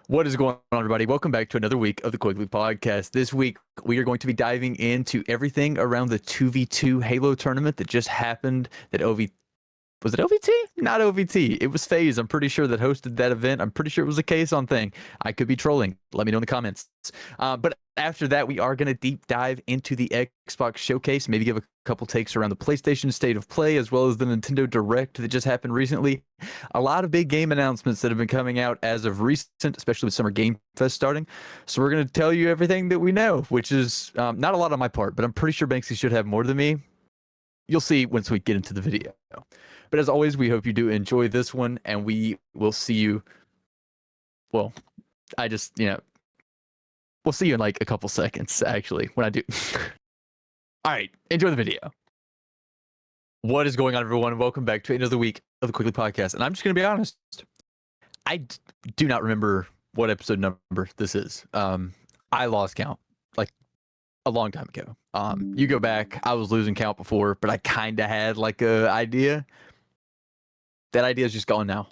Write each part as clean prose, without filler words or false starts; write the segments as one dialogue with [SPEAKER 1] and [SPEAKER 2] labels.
[SPEAKER 1] What is going on, everybody? Welcome back to another week of the Quigley podcast. This week, we are going to be diving into everything around the 2v2 Halo tournament that just happened. That was it OVT? Not OVT. It was FaZe. I'm pretty sure that hosted that event. I'm pretty sure it was a Kson thing. I could be trolling. Let me know in the comments. But after that, we are going to deep dive into the Xbox showcase, maybe give a couple takes around the PlayStation State of Play, as well as the Nintendo Direct that just happened recently. A lot of big game announcements that have been coming out as of recent, especially with Summer Game Fest starting. So we're going to tell you everything that we know, which is not a lot on my part, but I'm pretty sure Banksy should have more than me. You'll see once we get into the video. But as always, we hope you do enjoy this one, and we will see you. Well, we'll see you in like a couple seconds, actually, when I do. All right, enjoy the video. What is going on, everyone? Welcome back to another week of the Quigley podcast. And I'm just going to be honest, I do not remember what episode number this is. I lost count like a long time ago. You go back, I was losing count before, but I kind of had like a idea. That idea is just gone now.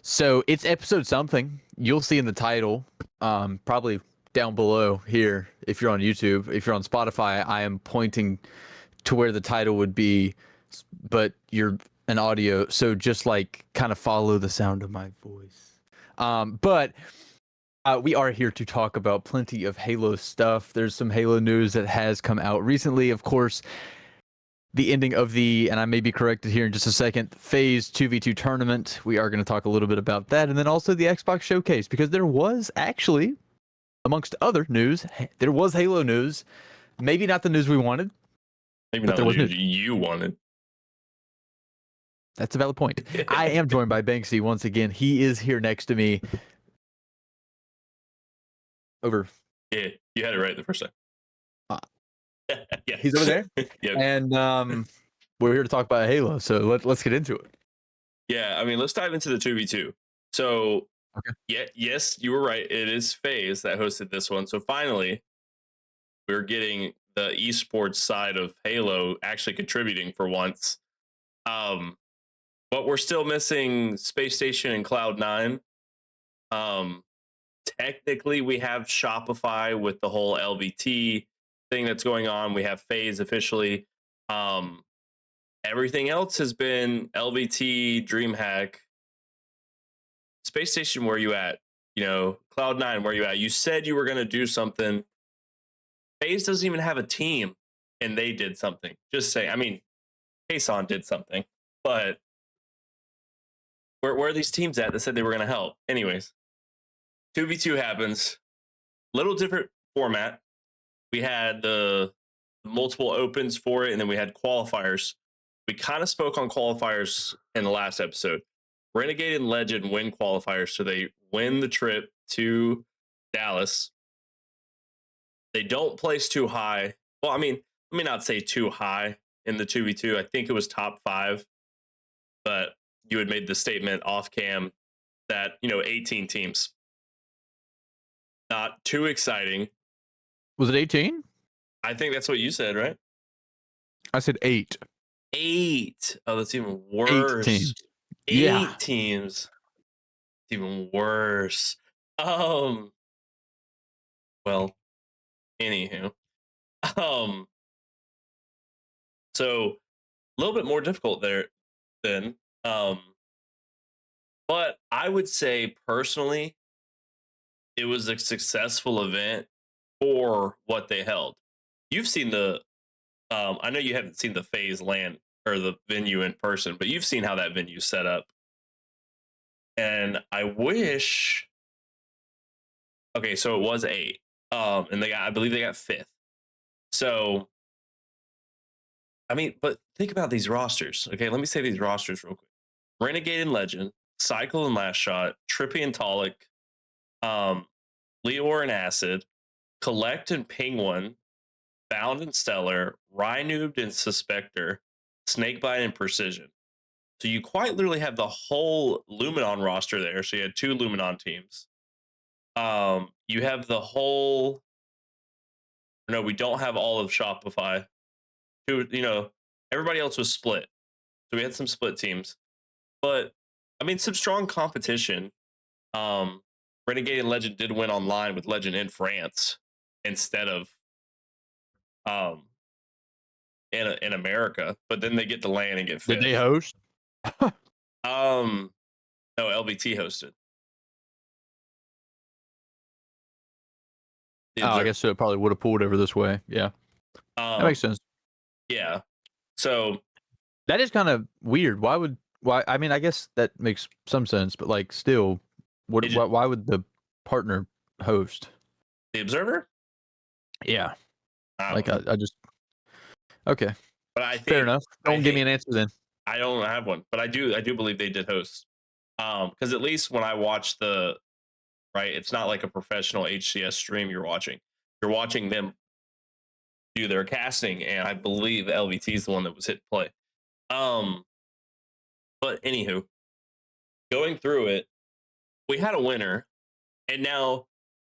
[SPEAKER 1] So it's episode something. You'll see in the title, probably down below here if you're on YouTube. If you're on Spotify, I am pointing to where the title would be, but you're an audio, so just like kind of follow the sound of my voice. But we are here to talk about plenty of Halo stuff. There's some Halo news that has come out recently, of course. The ending of and I may be corrected here in just a second, FaZe 2v2 tournament. We are going to talk a little bit about that. And then also the Xbox showcase, because there was actually, amongst other news, there was Halo news. Maybe not the news we wanted.
[SPEAKER 2] Maybe not the news you wanted.
[SPEAKER 1] That's a valid point. I am joined by Banksy once again. He is here next to me. Over.
[SPEAKER 2] Yeah, you had it right the first time.
[SPEAKER 1] Yeah, he's over there.
[SPEAKER 2] Yep.
[SPEAKER 1] And we're here to talk about Halo, so let's get into it.
[SPEAKER 2] Yeah, I mean, let's dive into the 2v2. So, okay. Yes, you were right. It is FaZe that hosted this one. So finally, we're getting the esports side of Halo actually contributing for once. But we're still missing Space Station and Cloud9. Technically, we have Shopify with the whole LVT thing that's going on. We have FaZe officially. Everything else has been LVT, DreamHack, Space Station. Where you at? You know, Cloud9. Where you at? You said you were going to do something. FaZe doesn't even have a team, and they did something. Just say, I mean, Kson did something, but where are these teams at that said they were going to help? Anyways, 2v2 happens. Little different format. We had the multiple opens for it, and then we had qualifiers. We kind of spoke on qualifiers in the last episode. Renegade and Legend win qualifiers, so they win the trip to Dallas. They don't place too high. Well, I mean, let me not say too high in the 2v2. I think it was top 5, but you had made the statement off cam that, 18 teams. Not too exciting.
[SPEAKER 1] Was it 18?
[SPEAKER 2] I think that's what you said, right?
[SPEAKER 1] I said 8.
[SPEAKER 2] 8. Oh, that's even worse.
[SPEAKER 1] 8 teams.
[SPEAKER 2] 8 teams. It's even worse. Well, anywho. So a little bit more difficult there then. But I would say personally, it was a successful event for what they held. You've seen the I know you haven't seen the FaZe LAN or the venue in person, but you've seen how that venue's set up. And I wish. Okay, so it was 8. And I believe they got 5th. So, I mean, but think about these rosters. Okay, let me say these rosters real quick. Renegade and Legend, Cycle and Last Shot, Trippy and Tolic, Leor and Acid, Collect and Penguin, Bound and Stellar, Rhinoobed and Suspector, Snakebite and Precision. So you quite literally have the whole Luminon roster there. So you had 2 Luminon teams. You have the whole. No, we don't have all of Shopify. Everybody else was split. So we had some split teams. But I mean, some strong competition. Renegade and Legend did win online with Legend in France instead of in America, but then they get to LAN and get
[SPEAKER 1] Did
[SPEAKER 2] fifth.
[SPEAKER 1] they host?
[SPEAKER 2] No, LVT hosted.
[SPEAKER 1] Oh, I guess so. It probably would have pulled over this way. Yeah, that makes sense.
[SPEAKER 2] Yeah. So
[SPEAKER 1] that is kind of weird. Why? I mean, I guess that makes some sense, but like, still, why would the partner host
[SPEAKER 2] the Observer?
[SPEAKER 1] Yeah,
[SPEAKER 2] I
[SPEAKER 1] just okay.
[SPEAKER 2] But I think
[SPEAKER 1] fair enough. Don't give me an answer then.
[SPEAKER 2] I don't have one, but I do believe they did host. Because at least when I watch it's not like a professional HCS stream you're watching. You're watching them do their casting, and I believe LVT is the one that was hit play. But anywho, going through it, we had a winner, and now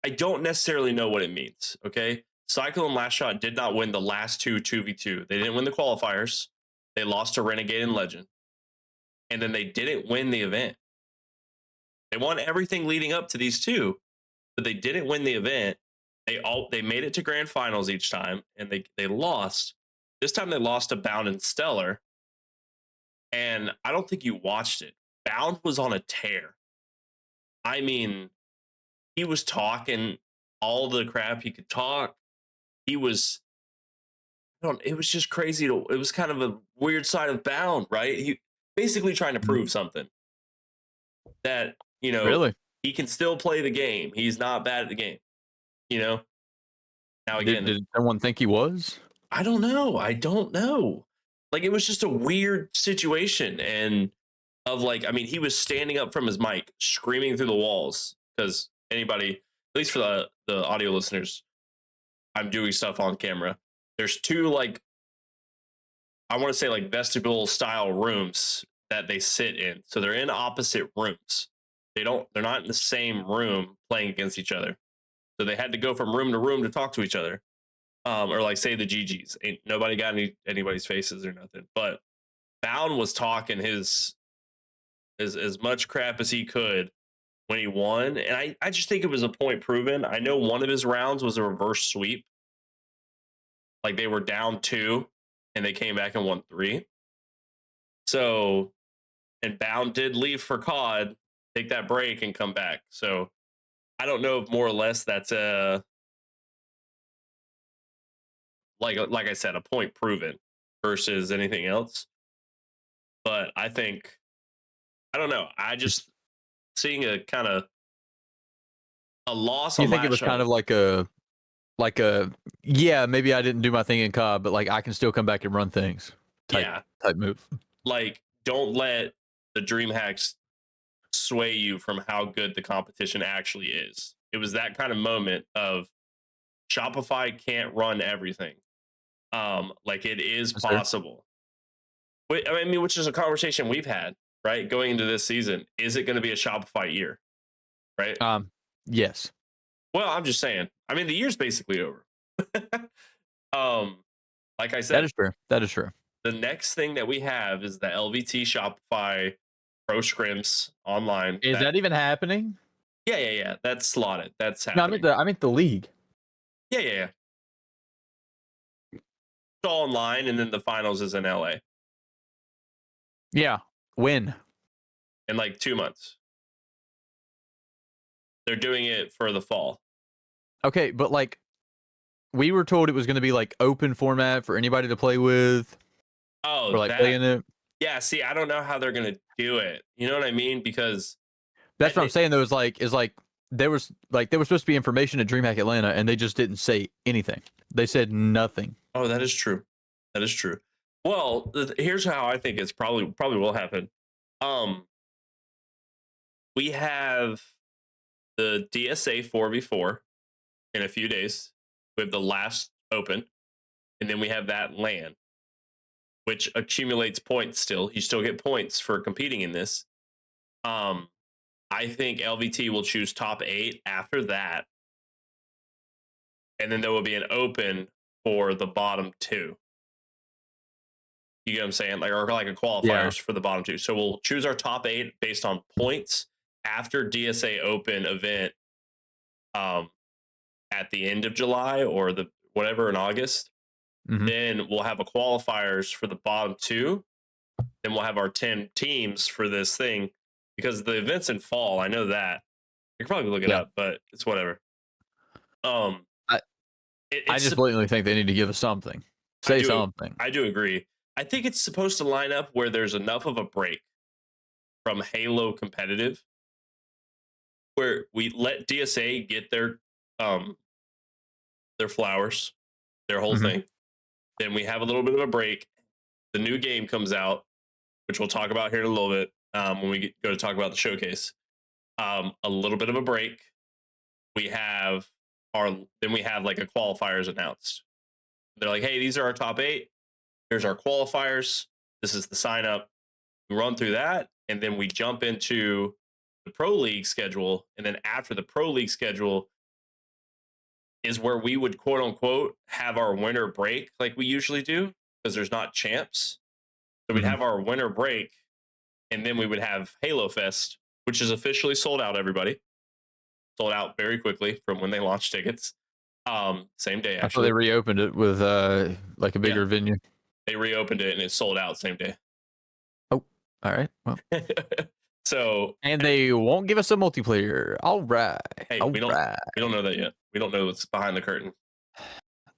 [SPEAKER 2] I don't necessarily know what it means. Okay, Cycle and Last Shot did not win the last 2v2. They didn't win the qualifiers. They lost to Renegade and Legend, and then they didn't win the event. They won everything leading up to these two, but they didn't win the event. They made it to grand finals each time, and they lost. This time they lost to Bound and Stellar, and I don't think you watched it. Bound was on a tear. I mean, he was talking all the crap he could talk. He was, it was just crazy. It was kind of a weird side of Bound, right? He basically trying to prove something that,
[SPEAKER 1] Really?
[SPEAKER 2] he can still play the game. He's not bad at the game, Now again,
[SPEAKER 1] did someone think he was?
[SPEAKER 2] I don't know. Like, it was just a weird situation, and he was standing up from his mic, screaming through the walls, because anybody, at least for the audio listeners, I'm doing stuff on camera. There's two, I want to say, vestibule style rooms that they sit in. So they're in opposite rooms. They're not in the same room playing against each other. So they had to go from room to room to talk to each other. Or say the GGs. Ain't nobody got anybody's faces or nothing. But Bound was talking his as much crap as he could when he won. And I just think it was a point proven. I know one of his rounds was a reverse sweep. Like, they were down 2 and they came back and won 3. So, and Bound did leave for COD, take that break and come back. So I don't know if more or less that's like I said, a point proven versus anything else. But I think, I don't know. I just seeing a kind of a loss.
[SPEAKER 1] You think it was kind of like a yeah, maybe I didn't do my thing in COD, but I can still come back and run things type move.
[SPEAKER 2] Like, don't let the dream hacks sway you from how good the competition actually is. It was that kind of moment of Shopify can't run everything. It is possible. I mean, which is a conversation we've had, right? Going into this season, is it going to be a Shopify year? Right?
[SPEAKER 1] Yes.
[SPEAKER 2] Well, I'm just saying. I mean, the year's basically over. Like I said,
[SPEAKER 1] that is true.
[SPEAKER 2] The next thing that we have is the LVT Shopify Pro Scrims online.
[SPEAKER 1] Is that even happening?
[SPEAKER 2] Yeah. That's slotted. That's happening.
[SPEAKER 1] No, I meant the league.
[SPEAKER 2] Yeah. It's all online, and then the finals is in LA.
[SPEAKER 1] Yeah. When?
[SPEAKER 2] In 2 months. They're doing it for the fall.
[SPEAKER 1] Okay, but we were told it was going to be open format for anybody to play with.
[SPEAKER 2] Oh,
[SPEAKER 1] or playing it.
[SPEAKER 2] Yeah, see, I don't know how they're going to do it. You know what I mean? Because
[SPEAKER 1] that's what I'm saying though, there was supposed to be information at DreamHack Atlanta and they just didn't say anything. They said nothing.
[SPEAKER 2] Oh, that is true. Well, here's how I think it's probably will happen. We have the DSA 4v4 in a few days. We have the last open, and then we have that LAN, which accumulates points still. You still get points for competing in this. I think LVT will choose top 8 after that. And then there will be an open for the bottom 2. You get what I'm saying? Or a qualifiers for the bottom 2. So we'll choose our top 8 based on points after DSA open event at the end of July or the whatever in August.
[SPEAKER 1] Mhm.
[SPEAKER 2] Then we'll have a qualifiers for the bottom two. Then we'll have our 10 teams for this thing because the event's in fall. I know that. You can probably look it
[SPEAKER 1] Yeah.
[SPEAKER 2] up, but it's whatever. Um,
[SPEAKER 1] I I
[SPEAKER 2] it's
[SPEAKER 1] just blatantly think they need to give us something.
[SPEAKER 2] I
[SPEAKER 1] Say
[SPEAKER 2] do
[SPEAKER 1] something.
[SPEAKER 2] I do agree. I think it's supposed to line up where there's enough of a break from Halo competitive where we let DSA get their flowers, their whole
[SPEAKER 1] Mhm.
[SPEAKER 2] thing. Then we have a little bit of a break. The new game comes out, which we'll talk about here in a little bit when we go to talk about the showcase. A little bit of a break. We have then we have like a qualifiers announced. They're like, hey, these are our top 8. Here's our qualifiers. This is the sign up. We run through that, and then we jump into the Pro League schedule. And then after the Pro League schedule is where we would quote unquote have our winter break like we usually do because there's not champs. So we'd
[SPEAKER 1] Mhm.
[SPEAKER 2] have our winter break, and then we would have Halo Fest, which is officially sold out, everybody. Sold out very quickly from when they launched tickets. Same day,
[SPEAKER 1] I thought they
[SPEAKER 2] actually.
[SPEAKER 1] reopened it with like a
[SPEAKER 2] Yeah,
[SPEAKER 1] bigger venue.
[SPEAKER 2] they reopened it and it sold out same day.
[SPEAKER 1] Oh, all right. Well,
[SPEAKER 2] So,
[SPEAKER 1] and they won't give us a multiplayer. All right.
[SPEAKER 2] hey,
[SPEAKER 1] All right.
[SPEAKER 2] we don't know that yet. We don't know what's behind the curtain.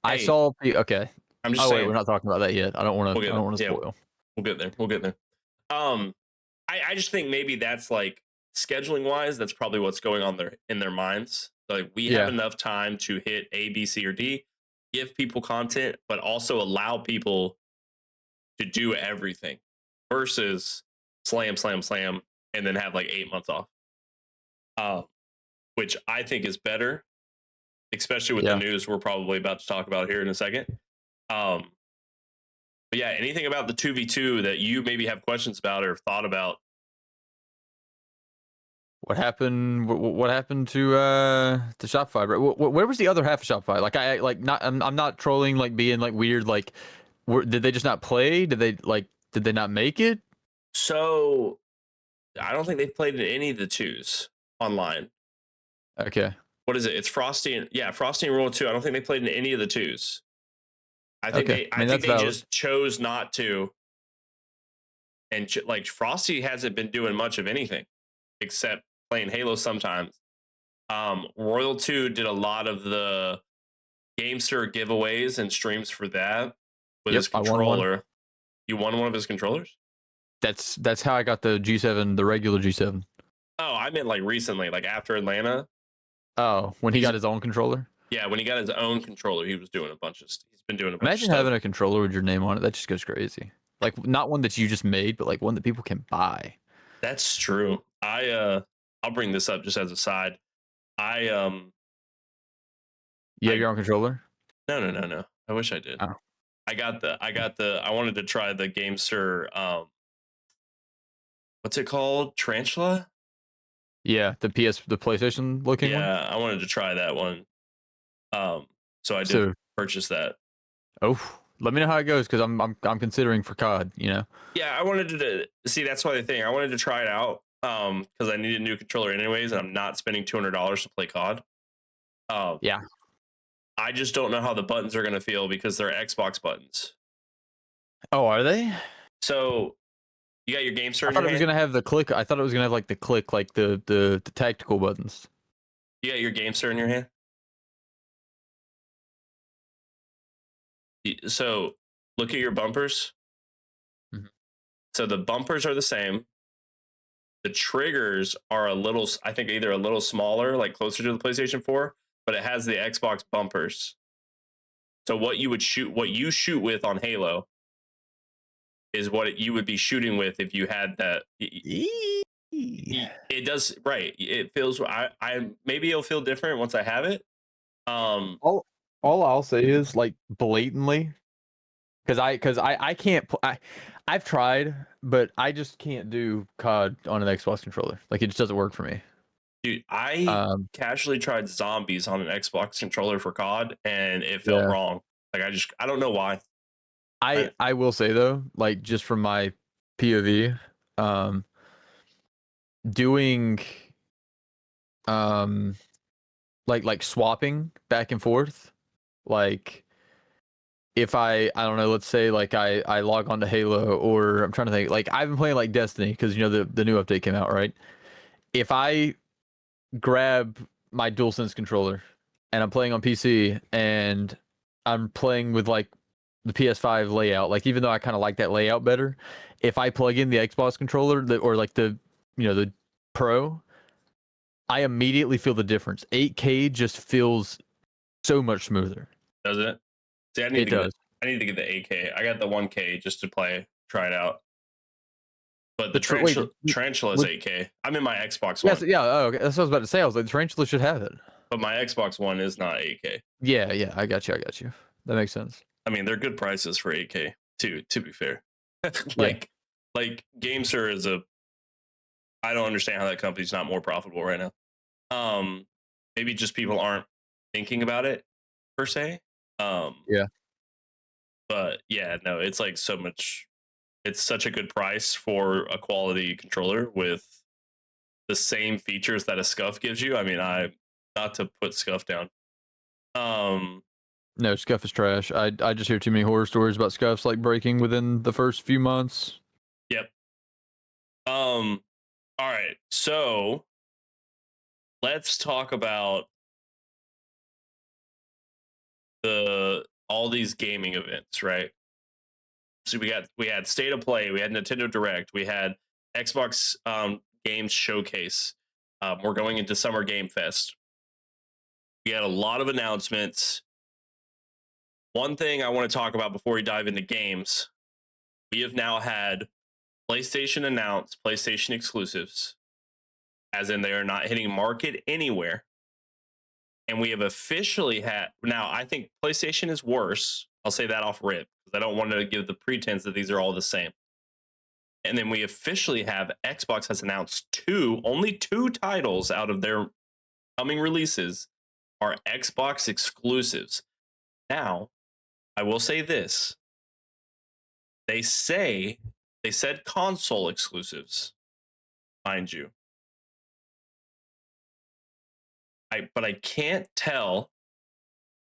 [SPEAKER 1] I
[SPEAKER 2] Hey,
[SPEAKER 1] saw the okay.
[SPEAKER 2] I'm just
[SPEAKER 1] Oh wait, we're
[SPEAKER 2] saying.
[SPEAKER 1] not talking about that yet. I don't want
[SPEAKER 2] We'll
[SPEAKER 1] to. I
[SPEAKER 2] get
[SPEAKER 1] don't
[SPEAKER 2] there.
[SPEAKER 1] want to
[SPEAKER 2] Yeah,
[SPEAKER 1] spoil.
[SPEAKER 2] we'll get there. We'll get there. Um, I just think maybe that's like scheduling wise, that's probably what's going on there in their minds. Like we have
[SPEAKER 1] Yeah.
[SPEAKER 2] enough time to hit A, B, C, or D, give people content, but also allow people to do everything versus slam, slam, slam, and then have like 8 months off. Uh, which I think is better, especially with the
[SPEAKER 1] Yeah.
[SPEAKER 2] news we're probably about to talk about here in a second. Um, but yeah, anything about the 2v2 that you maybe have questions about or thought about?
[SPEAKER 1] What happened? What happened to Shopify? Bro? Where was the other half of Shopify? Like I like not. I'm not trolling. Like being like weird. Like, did they just not play? Did they like? Did they not make it?
[SPEAKER 2] So I don't think they've played in any of the twos online.
[SPEAKER 1] Okay.
[SPEAKER 2] What is it? It's Frosty and Frosty and Rule 2. I don't think they played in any of the twos.
[SPEAKER 1] Okay. I
[SPEAKER 2] I
[SPEAKER 1] mean
[SPEAKER 2] think
[SPEAKER 1] that's
[SPEAKER 2] they
[SPEAKER 1] valid.
[SPEAKER 2] just chose not to. And like Frosty hasn't been doing much of anything except playing Halo sometimes. Royal 2 did a lot of the Gamester giveaways and streams for that with his
[SPEAKER 1] Yep. I won one.
[SPEAKER 2] controller. You won one of his controllers?
[SPEAKER 1] That's how I got the G7, the regular G7.
[SPEAKER 2] Oh, I meant like recently, like after Atlanta.
[SPEAKER 1] Oh, when he
[SPEAKER 2] He's
[SPEAKER 1] got his own controller.
[SPEAKER 2] Yeah, when he got his own controller, he was doing a bunch of. He's been doing a bunch of
[SPEAKER 1] Imagine
[SPEAKER 2] stuff.
[SPEAKER 1] having a controller with your name on it. That just goes crazy. Like not one that you just made, but like one that people can buy.
[SPEAKER 2] That's true. I'll bring this up just as a side. I
[SPEAKER 1] You have
[SPEAKER 2] I
[SPEAKER 1] your own controller?
[SPEAKER 2] no. I wish I did.
[SPEAKER 1] Oh.
[SPEAKER 2] I wanted to try the Gamester what's it called? Tarantula?
[SPEAKER 1] Yeah, the PlayStation looking one.
[SPEAKER 2] Yeah, I wanted to try that one. Um so I did
[SPEAKER 1] So,
[SPEAKER 2] purchase that.
[SPEAKER 1] oh, let me know how it goes because I'm considering for COD. You know.
[SPEAKER 2] Yeah, I wanted to see that's why the thing. I wanted to try it out because I need a new controller anyways and I'm not spending $200 to play COD.
[SPEAKER 1] Yeah.
[SPEAKER 2] I just don't know how the buttons are going to feel because they're Xbox buttons.
[SPEAKER 1] Oh, are they?
[SPEAKER 2] So you got your game
[SPEAKER 1] I
[SPEAKER 2] in
[SPEAKER 1] thought
[SPEAKER 2] your
[SPEAKER 1] it was
[SPEAKER 2] hand.
[SPEAKER 1] gonna have the click. I thought it was gonna have like the click, like the tactical buttons.
[SPEAKER 2] You got your game in your hand. So look at your bumpers.
[SPEAKER 1] Mhm.
[SPEAKER 2] So the bumpers are the same. The triggers are a little, I think, either a little smaller, like closer to the PlayStation 4, but it has the Xbox bumpers. So what you shoot with on Halo is what you would be shooting with if you had that. It does right. It feels. I maybe it'll feel different once I have it.
[SPEAKER 1] All all I'll say is like blatantly, because I can't. I've tried, but I just can't do COD on an Xbox controller. Like it just doesn't work for me.
[SPEAKER 2] Dude, I
[SPEAKER 1] Um,
[SPEAKER 2] casually tried zombies on an Xbox controller for COD, and it felt
[SPEAKER 1] yeah.
[SPEAKER 2] wrong. Like I don't know why.
[SPEAKER 1] I will say though, like just from my POV, um, doing um like swapping back and forth. Like if I don't know, let's say like I log on to Halo, or I'm trying to think, like I've been playing like Destiny because the new update came out, right? If I grab my DualSense controller and I'm playing on PC and I'm playing with like the PS5 layout, like even though I kind of like that layout better, if I plug in the Xbox controller or like the Pro, I immediately feel the difference. 8K just feels so much smoother.
[SPEAKER 2] Does it? See,
[SPEAKER 1] It does.
[SPEAKER 2] I need to get the 8K. I got the 1K just to try it out. But the
[SPEAKER 1] Wait,
[SPEAKER 2] Tarantula is 8K. I'm in my Xbox
[SPEAKER 1] yes,
[SPEAKER 2] One,
[SPEAKER 1] yeah. Oh, okay. That's what I was about to say. I was like, Tarantula should have it.
[SPEAKER 2] but my Xbox One is not 8K.
[SPEAKER 1] Yeah. I got you. That makes sense.
[SPEAKER 2] I mean, they're good prices for 8K too. To be fair,
[SPEAKER 1] Yeah.
[SPEAKER 2] like GameSir is a. I don't understand how that company's not more profitable right now. Maybe just people aren't thinking about it per se.
[SPEAKER 1] Yeah.
[SPEAKER 2] But yeah, no, it's like so much. It's such a good price for a quality controller with the same features that a Scuff gives you. I mean, I not to put Scuff down.
[SPEAKER 1] No, Scuff is trash. I just hear too many horror stories about Scuffs like breaking within the first few months.
[SPEAKER 2] Yep. All right. So let's talk about all these gaming events, right? So we had State of Play, we had Nintendo Direct, we had Xbox Games Showcase. We're going into Summer Game Fest. We had a lot of announcements. One thing I want to talk about before we dive into games, we have now had PlayStation announce PlayStation exclusives, as in they are not hitting market anywhere. And we have officially had, now I think PlayStation is worse. I'll say that off rip because I don't want to give the pretense that these are all the same. And then we officially have Xbox has announced only two titles out of their coming releases are Xbox exclusives. Now, I will say this. They said console exclusives, mind you. But I can't tell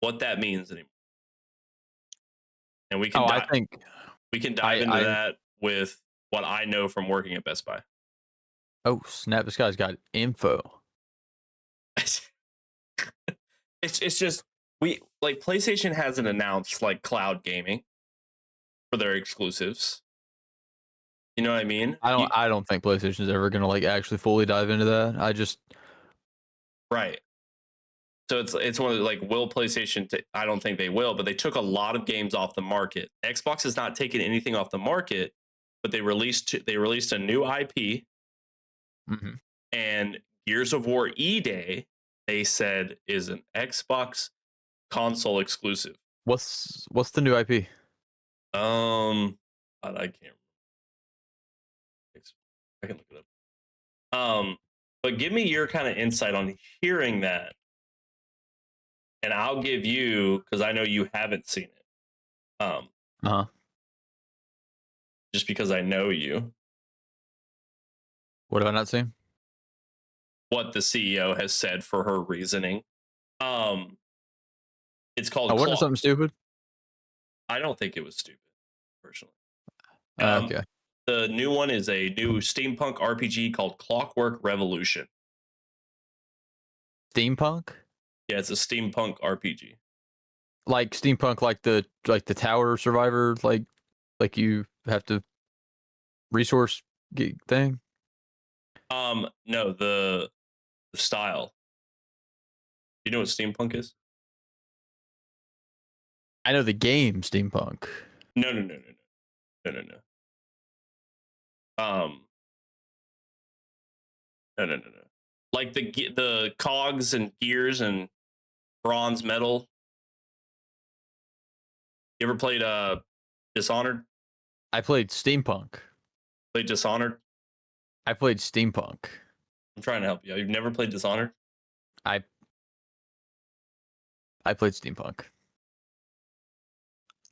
[SPEAKER 2] what that means anymore. And we can
[SPEAKER 1] I think
[SPEAKER 2] we can dive into that with what I know from working at Best Buy.
[SPEAKER 1] Oh, snap, this guy's got info.
[SPEAKER 2] It's just we like PlayStation hasn't announced like cloud gaming for their exclusives. You know what I mean?
[SPEAKER 1] I don't think PlayStation is ever gonna like actually fully dive into that.
[SPEAKER 2] Right. So it's one of the, like, will PlayStation? I don't think they will, but they took a lot of games off the market. Xbox has not taken anything off the market, but they released a new IP, and Gears of War E-Day they said is an Xbox console exclusive.
[SPEAKER 1] What's the new IP?
[SPEAKER 2] I can't. I can look it up. But give me your kind of insight on hearing that, and I'll give you, because I know you haven't seen it. Just because I know you.
[SPEAKER 1] What have I not seen?
[SPEAKER 2] What the CEO has said for her reasoning. It's called.
[SPEAKER 1] Wasn't it something stupid?
[SPEAKER 2] I don't think it was stupid, personally.
[SPEAKER 1] Okay.
[SPEAKER 2] The new one is a new steampunk RPG called Clockwork Revolution.
[SPEAKER 1] Steampunk?
[SPEAKER 2] Yeah, it's a steampunk RPG.
[SPEAKER 1] Like steampunk, like the tower survivor, like you have to resource thing.
[SPEAKER 2] No, the style. You know what steampunk is?
[SPEAKER 1] I know the game steampunk.
[SPEAKER 2] No. No. Like the cogs and gears and bronze metal. You ever played Dishonored?
[SPEAKER 1] I played steampunk.
[SPEAKER 2] Played Dishonored?
[SPEAKER 1] I played steampunk.
[SPEAKER 2] I'm trying to help you. You've never played Dishonored?
[SPEAKER 1] I played steampunk.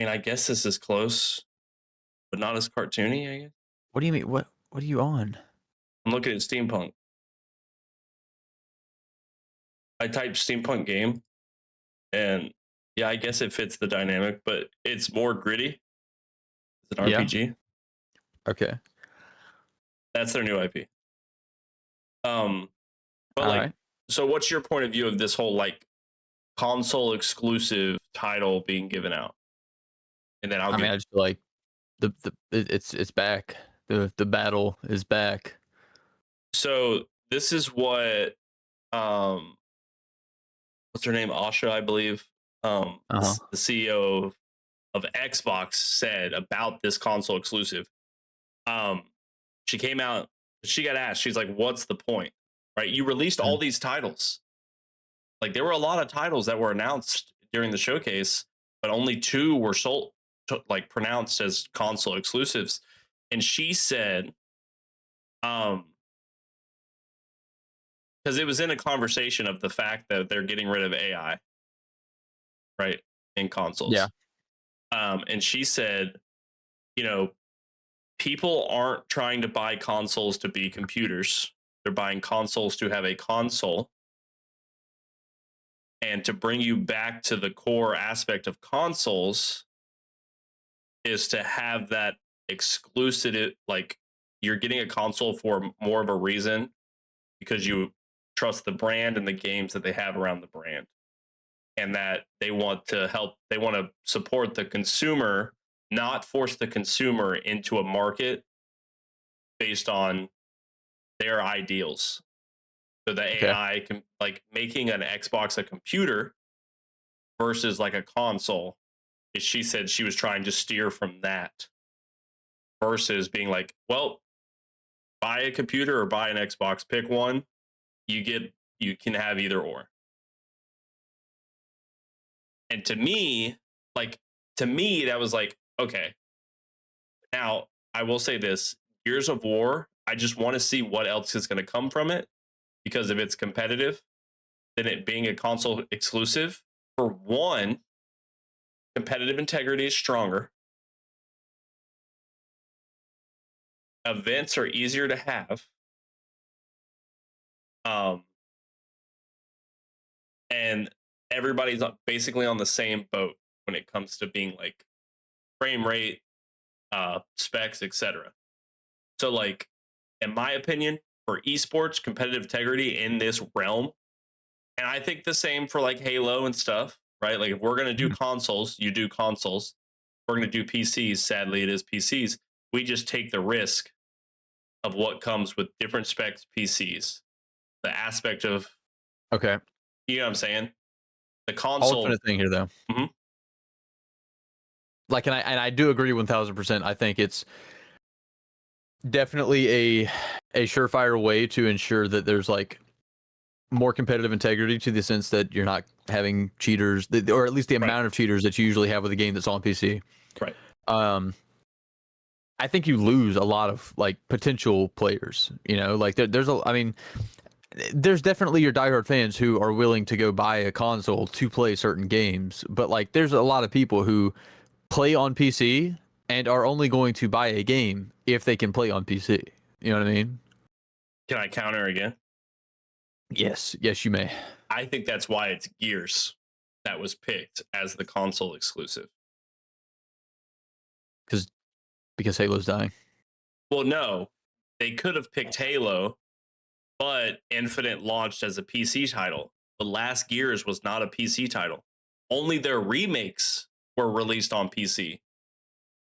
[SPEAKER 2] And I guess this is close, but not as cartoony, I guess.
[SPEAKER 1] What do you mean? What are you on?
[SPEAKER 2] I'm looking at steampunk. I typed steampunk game, and yeah, I guess it fits the dynamic, but it's more gritty. It's an
[SPEAKER 1] Yeah.
[SPEAKER 2] RPG.
[SPEAKER 1] Okay.
[SPEAKER 2] That's their new IP. Um, but
[SPEAKER 1] All
[SPEAKER 2] like,
[SPEAKER 1] right.
[SPEAKER 2] so what's your point of view of this whole like console exclusive title being given out? And then I'll
[SPEAKER 1] I mean,
[SPEAKER 2] give.
[SPEAKER 1] I just feel like it's back. The battle is back.
[SPEAKER 2] So this is what um, what's her name? Asha, I believe.
[SPEAKER 1] Uh huh.
[SPEAKER 2] The CEO of Xbox said about this console exclusive. Um, she came out. She got asked. She's like, "What's the point? Right? You released all these titles. Like there were a lot of titles that were announced during the showcase, but only two were sold, like pronounced as console exclusives." And she said, um, because it was in a conversation of the fact that they're getting rid of AI, right, in
[SPEAKER 1] Yeah.
[SPEAKER 2] consoles. And she said, you know, people aren't trying to buy consoles to be computers. They're buying consoles to have a console. And to bring you back to the core aspect of consoles is to have that exclusive, like you're getting a console for more of a reason because you trust the brand and the games that they have around the brand. And that they want to help, they want to support the consumer, not force the consumer into a market based on their ideals. So the
[SPEAKER 1] Okay.
[SPEAKER 2] AI can like making an Xbox a computer versus like a console. She said she was trying to steer from that versus being like, well, buy a computer or buy an Xbox, pick one. You can have either or. And like to me, that was like, okay. Now I will say this: Gears of War. I just want to see what else is going to come from it because if it's competitive, then it being a console exclusive, for one, competitive integrity is stronger. Events are easier to have. Um, and everybody's basically on the same boat when it comes to being like frame rate, specs, etc. So, like, in my opinion, for esports, competitive integrity in this realm, and I think the same for like Halo and stuff, right? Like, if we're gonna do
[SPEAKER 1] Mhm.
[SPEAKER 2] consoles, you do consoles. If we're gonna do PCs. Sadly, it is PCs. We just take the risk of what comes with different specs PCs. The aspect of,
[SPEAKER 1] Okay.
[SPEAKER 2] you know what I'm saying? The console.
[SPEAKER 1] Ultimate thing here, though.
[SPEAKER 2] Mhm.
[SPEAKER 1] Like, and I do agree 1000%. I think it's definitely a surefire way to ensure that there's like more competitive integrity to the sense that you're not having cheaters, or at least the
[SPEAKER 2] Right,
[SPEAKER 1] amount of cheaters that you usually have with a game that's on PC.
[SPEAKER 2] right.
[SPEAKER 1] Um, I think you lose a lot of like potential players. You know, like I mean, there's definitely your diehard fans who are willing to go buy a console to play certain games, but like there's a lot of people who play on PC and are only going to buy a game if they can play on PC. You know what I mean?
[SPEAKER 2] Can I counter again?
[SPEAKER 1] Yes, yes, you may,
[SPEAKER 2] I think that's why it's Gears that was picked as the console exclusive.
[SPEAKER 1] because Halo's dying.
[SPEAKER 2] Well, no, they could have picked Halo, but Infinite launched as a PC title. The last Gears was not a PC title. Only their remakes were released on PC,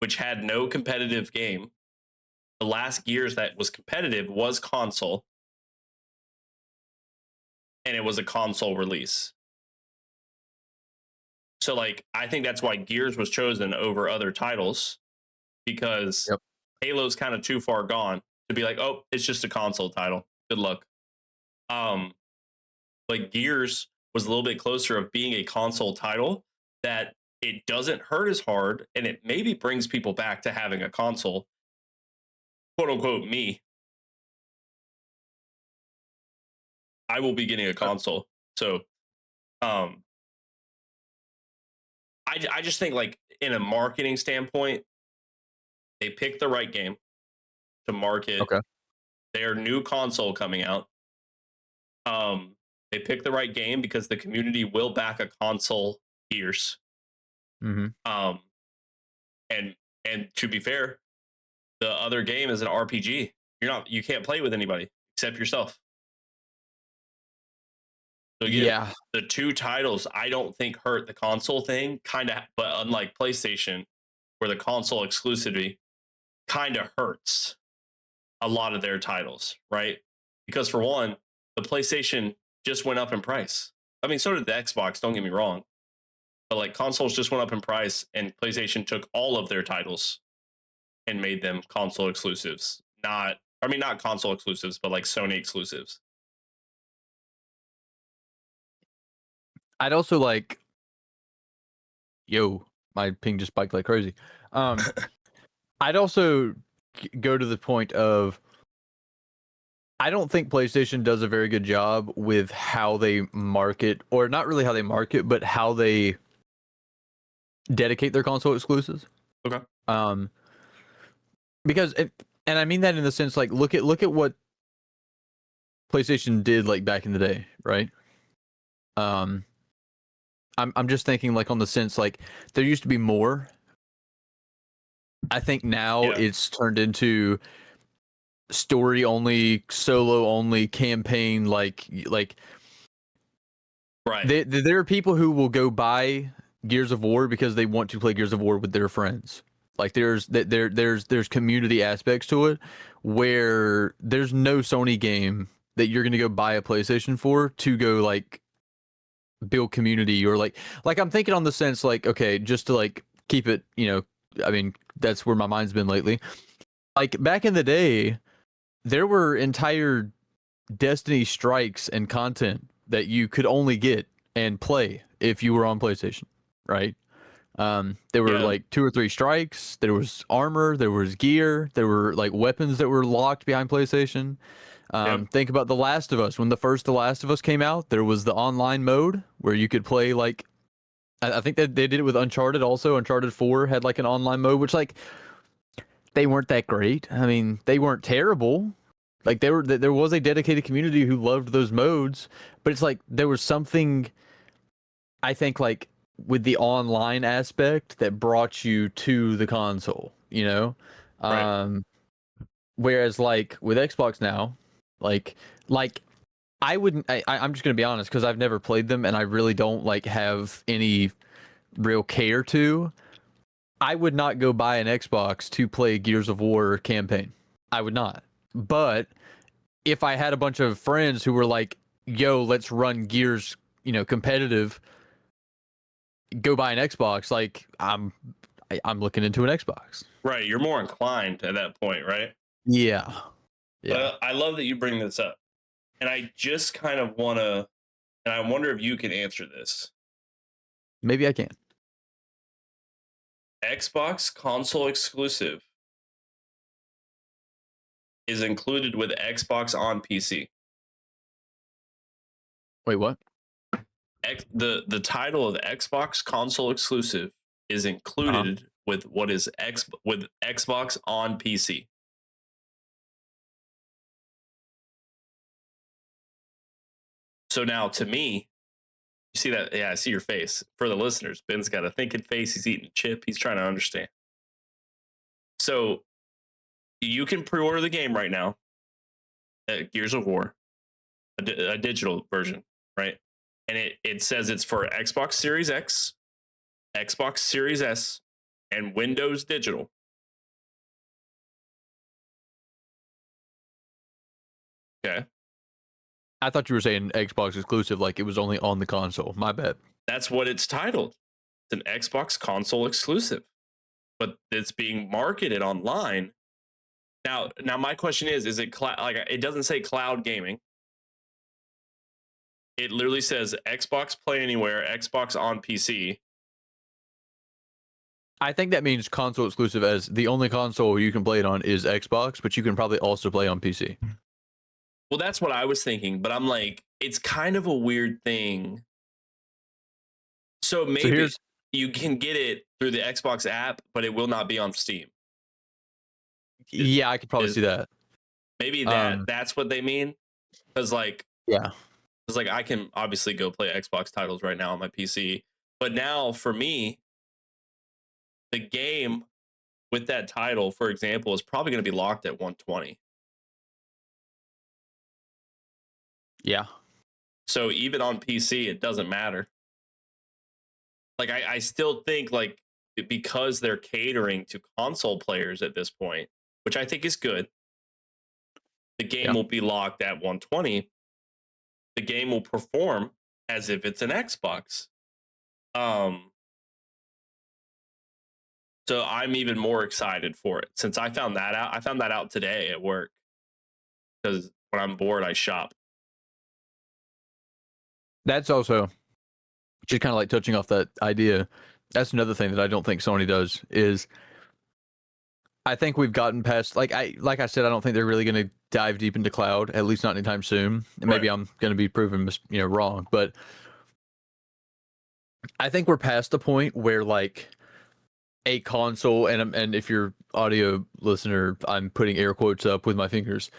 [SPEAKER 2] which had no competitive game. The last Gears that was competitive was console, and it was a console release. So, like, I think that's why Gears was chosen over other titles because
[SPEAKER 1] Yep.
[SPEAKER 2] Halo's kind of too far gone to be like, oh, it's just a console title. Good luck. Um, like Gears was a little bit closer of being a console title that it doesn't hurt as hard and it maybe brings people back to having a console. Quote unquote me. I will be getting a console. So um I just think like in a marketing standpoint, they picked the right game to market
[SPEAKER 1] Okay.
[SPEAKER 2] their new console coming out. Um, They pick the right game because the community will back a console Gears.
[SPEAKER 1] Mm-hmm.
[SPEAKER 2] And to be fair, the other game is an RPG. You can't play with anybody except yourself. So again,
[SPEAKER 1] Yeah,
[SPEAKER 2] the two titles I don't think hurt the console thing, kind of, but unlike PlayStation, where the console exclusivity kind of hurts a lot of their titles, right? Because for one, the PlayStation just went up in price. I mean, so did the Xbox, don't get me wrong. But like consoles just went up in price and PlayStation took all of their titles and made them console exclusives. Not console exclusives, but like Sony exclusives.
[SPEAKER 1] I'd also like, yo, my ping just spiked like crazy. I'd also go to the point of, I don't think PlayStation does a very good job with how they market, or not really how they market, but how they dedicate their console exclusives.
[SPEAKER 2] Okay.
[SPEAKER 1] Because and I mean that in the sense, like, look at what PlayStation did like back in the day, right? I'm just thinking like on the sense, like, there used to be more. I think now it's turned into story only, solo only, campaign, like
[SPEAKER 2] right.
[SPEAKER 1] There are people who will go buy Gears of War because they want to play Gears of War with their friends. Like there's community aspects to it where there's no Sony game that you're gonna go buy a PlayStation for to go like build community, or like I'm thinking on the sense, like, okay, just to like keep it, I mean, that's where my mind's been lately. Like back in the day, there were entire Destiny strikes and content that you could only get and play if you were on PlayStation, right? There were like 2 or 3 strikes. There was armor. There was gear. There were like weapons that were locked behind PlayStation. Think about The Last of Us. When the first The Last of Us came out, there was the online mode where you could play like, I think that they did it with Uncharted also. Uncharted 4 had like an online mode, which like they weren't that great. I mean, they weren't terrible. Like there was a dedicated community who loved those modes, but it's like there was something, I think, like with the online aspect that brought you to the console,
[SPEAKER 2] Right.
[SPEAKER 1] Whereas like with Xbox now, like I wouldn't. I'm just gonna be honest, because I've never played them and I really don't like have any real care to. I would not go buy an Xbox to play Gears of War campaign. I would not. But if I had a bunch of friends who were like, yo, let's run Gears, competitive, go buy an Xbox, like I'm looking into an Xbox.
[SPEAKER 2] Right. You're more inclined at that point, right?
[SPEAKER 1] Yeah.
[SPEAKER 2] But I love that you bring this up. And I just kind of want to, and I wonder if you can answer this.
[SPEAKER 1] Maybe I can.
[SPEAKER 2] Xbox console exclusive is included with Xbox on PC.
[SPEAKER 1] Wait, what?
[SPEAKER 2] The title of Xbox console exclusive is included with what is with Xbox on PC. So now, to me, you see that? Yeah, I see your face. For the listeners, Ben's got a thinking face. He's eating a chip. He's trying to understand. So you can pre-order the game right now, Gears of War, a digital version, right? And it says it's for Xbox Series X, Xbox Series S, and Windows Digital. Okay.
[SPEAKER 1] I thought you were saying Xbox exclusive, like it was only on the console. My bad.
[SPEAKER 2] That's what it's titled. It's an Xbox console exclusive, but it's being marketed online. Now my question is it like it doesn't say cloud gaming. It literally says Xbox Play Anywhere, Xbox on PC.
[SPEAKER 1] I think that means console exclusive, as the only console you can play it on is Xbox, but you can probably also play on PC.
[SPEAKER 2] Well, that's what I was thinking, but I'm like, it's kind of a weird thing. So maybe you can get it through the Xbox app, but it will not be on Steam.
[SPEAKER 1] Yeah, I could probably see that.
[SPEAKER 2] Maybe that's what they mean. Because like,
[SPEAKER 1] yeah,
[SPEAKER 2] Because like I can obviously go play Xbox titles right now on my PC, but now for me, the game with that title, for example, is probably going to be locked at 120.
[SPEAKER 1] Yeah.
[SPEAKER 2] So even on PC, it doesn't matter. Like I still think like because they're catering to console players at this point, which I think is good, the game
[SPEAKER 1] Yeah.
[SPEAKER 2] will be locked at 120. The game will perform as if it's an Xbox. Um, so I'm even more excited for it since I found that out. I found that out today at work because when I'm bored, I shop.
[SPEAKER 1] That's also just kind of like touching off that idea. That's another thing that I don't think Sony does is I think we've gotten past like I said, I don't think they're really going to dive deep into cloud, at least not anytime soon. And maybe
[SPEAKER 2] Right.
[SPEAKER 1] I'm going to be proven wrong, but I think we're past the point where like a console and if you're audio listener, I'm putting air quotes up with my fingers.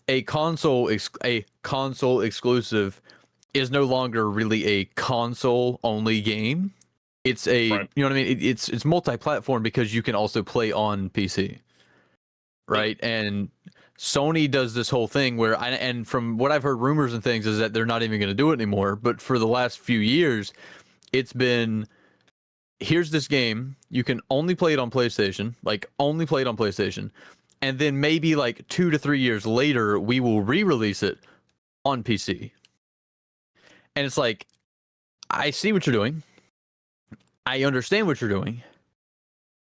[SPEAKER 1] A console exclusive is no longer really a console only game. It's a
[SPEAKER 2] Right.
[SPEAKER 1] you know what I mean. It's multi-platform because you can also play on PC, right? And Sony does this whole thing where and from what I've heard rumors and things is that they're not even going to do it anymore. But for the last few years, it's been here's this game. You can only play it on PlayStation, like only play it on PlayStation. And then maybe like 2 to 3 years later, we will re-release it on PC. And it's like, I see what you're doing. I understand what you're doing.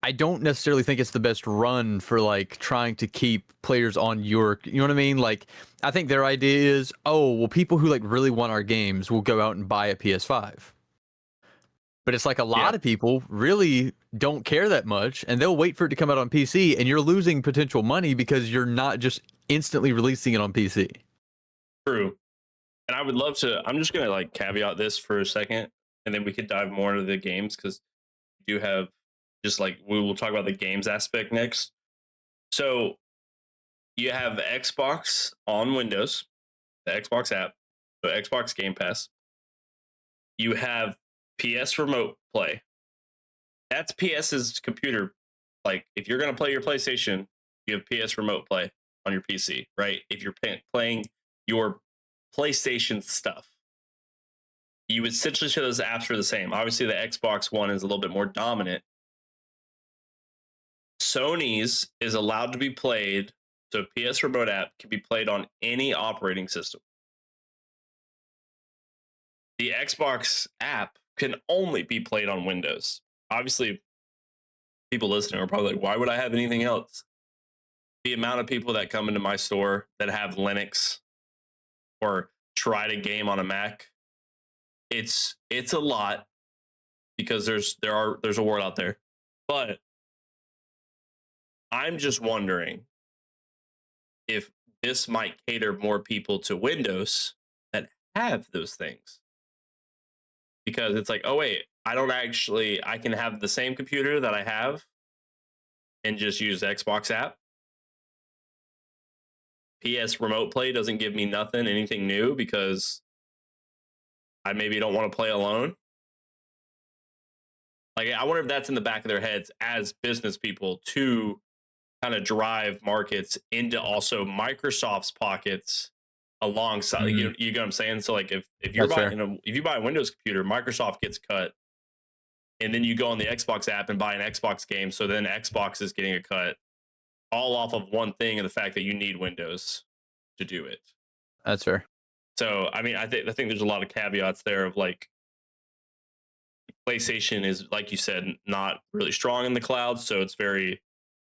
[SPEAKER 1] I don't necessarily think it's the best run for like trying to keep players on your, you know what I mean? Like, I think their idea is, oh, well, people who like really want our games will go out and buy a PS5. But it's like a
[SPEAKER 2] Yeah.
[SPEAKER 1] lot of people really don't care that much and they'll wait for it to come out on PC and you're losing potential money because you're not just instantly releasing it on PC.
[SPEAKER 2] True. And I would love to. I'm just gonna like caveat this for a second, and then we could dive more into the games because you do have just like we will talk about the games aspect next. So you have Xbox on Windows, the Xbox app, so Xbox Game Pass. You have PS Remote Play. That's PS's computer. Like if you're gonna play your PlayStation, you have PS Remote Play on your PC, right? If you're playing your PlayStation stuff, you would essentially say those apps are the same. Obviously, the Xbox One is a little bit more dominant. Sony's is allowed to be played, so PS Remote app can be played on any operating system. The Xbox app can only be played on Windows. Obviously, people listening are probably like, why would I have anything else? The amount of people that come into my store that have Linux or tried a game on a Mac, it's a lot because there's a world out there. But I'm just wondering if this might cater more people to Windows that have those things. Because it's like, oh wait, I can have the same computer that I have and just use the Xbox app. PS Remote Play doesn't give me anything new because I maybe don't want to play alone. Like I wonder if that's in the back of their heads as business people to kind of drive markets into also Microsoft's pockets alongside. You get what I'm saying? So like if you're
[SPEAKER 1] That's
[SPEAKER 2] buying if you buy a Windows computer, Microsoft gets cut, and then you go on the Xbox app and buy an Xbox game, so then Xbox is getting a cut, all off of one thing and the fact that you need Windows to do it.
[SPEAKER 1] That's fair.
[SPEAKER 2] So I mean, I think there's a lot of caveats there of like PlayStation is, like you said, not really strong in the cloud, so it's very,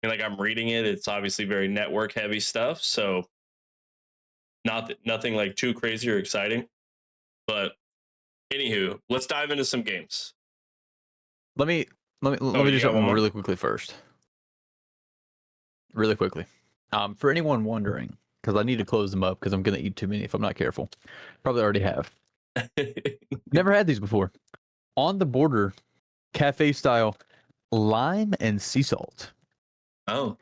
[SPEAKER 2] like I'm reading it, it's obviously very network heavy stuff. So nothing like too crazy or exciting. But anywho, let's dive into some games.
[SPEAKER 1] Let me
[SPEAKER 2] Oh,
[SPEAKER 1] do
[SPEAKER 2] you got one
[SPEAKER 1] something
[SPEAKER 2] more?
[SPEAKER 1] really quickly first. Really quickly. For anyone wondering, because I need to close them up because I'm gonna eat too many if I'm not careful. Probably already have. Never had these before. On the Border, cafe style, lime and sea salt.
[SPEAKER 2] Oh,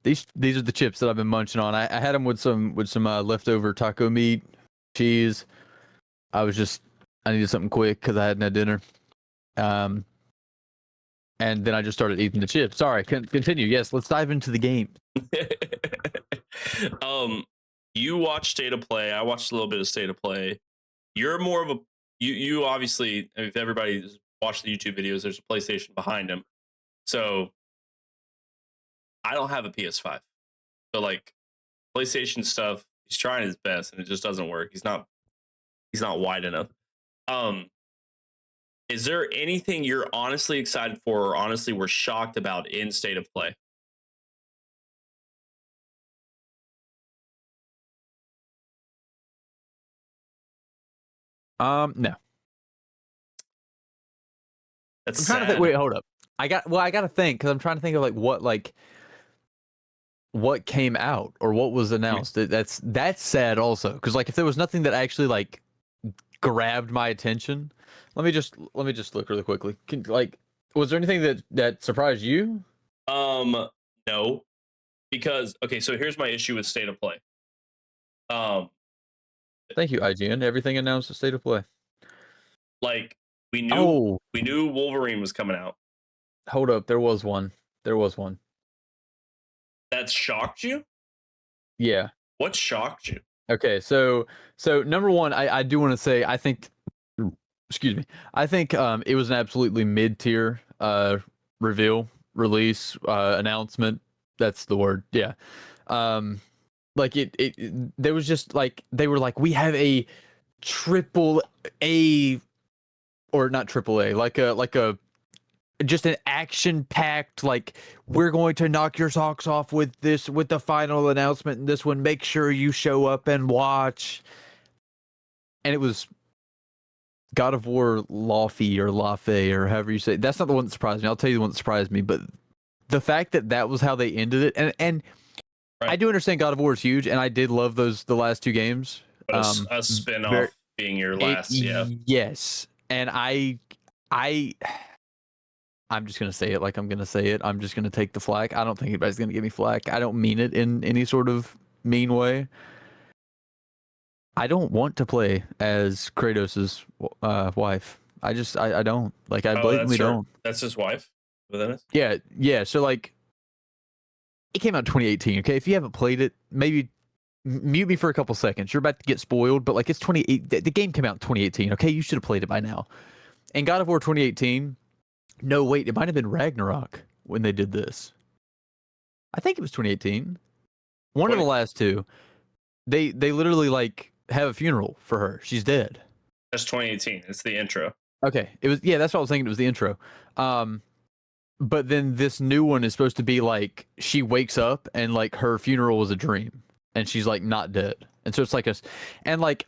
[SPEAKER 1] These are the chips that I've been munching on. I had them with some leftover taco meat, cheese. I needed something quick because I hadn't had dinner. And then I just started eating the chips. Sorry, continue. Yes, let's dive into the game.
[SPEAKER 2] You watched State of Play. I watched a little bit of State of Play. You're more of a you obviously, if everybody's watched the YouTube videos, there's a PlayStation behind him. So I don't have a PS5. So like PlayStation stuff, he's trying his best and it just doesn't work. He's not wide enough. Is there anything you're honestly excited for or honestly were shocked about in State of Play?
[SPEAKER 1] No.
[SPEAKER 2] That's
[SPEAKER 1] I'm trying to think.
[SPEAKER 2] sad.
[SPEAKER 1] Wait, hold up. I got to think because I'm trying to think of what came out or what was announced. That's sad also because like if there was nothing that actually like grabbed my attention, let me just look really quickly. Was there anything that surprised you?
[SPEAKER 2] No, because okay, so here's my issue with State of Play.
[SPEAKER 1] Thank you, IGN. Everything announced at State of Play.
[SPEAKER 2] Like we
[SPEAKER 1] Oh,
[SPEAKER 2] knew Wolverine was coming out.
[SPEAKER 1] hold up. There was one.
[SPEAKER 2] That shocked you?
[SPEAKER 1] Yeah.
[SPEAKER 2] What shocked you?
[SPEAKER 1] Okay. So number one, I do want to say I think, excuse me, I think it was an absolutely mid-tier release announcement. That's the word. Yeah. Like it there was just like they were like we have a triple A or not triple A like a just an action packed like we're going to knock your socks off with the final announcement in this one, make sure you show up and watch. And it was God of War Lafe or however you say it. That's not the one that surprised me. I'll tell you the one that surprised me, but the fact that was how they ended it, and
[SPEAKER 2] Right.
[SPEAKER 1] I do understand God of War is huge, and I did love the last two games.
[SPEAKER 2] But a spin-off being your last, yeah.
[SPEAKER 1] Yes. And I'm just gonna say it like I'm gonna say it. I'm just gonna take the flack. I don't think anybody's gonna give me flack. I don't mean it in any sort of mean way. I don't want to play as Kratos' wife. I don't. Like I blatantly don't.
[SPEAKER 2] That's his wife within it?
[SPEAKER 1] Yeah. So like it came out in 2018, okay? If you haven't played it, maybe mute me for a couple seconds. You're about to get spoiled, but like it's 28. The game came out in 2018, okay? You should have played it by now. And God of War 2018. No, wait, it might have been Ragnarok when they did this. I think it was 2018. One of the last two. They literally like have a funeral for her. She's dead.
[SPEAKER 2] That's 2018. It's the intro.
[SPEAKER 1] Okay. It was that's what I was thinking. It was the intro. But then this new one is supposed to be like she wakes up and like her funeral was a dream and she's like not dead. And so it's like and like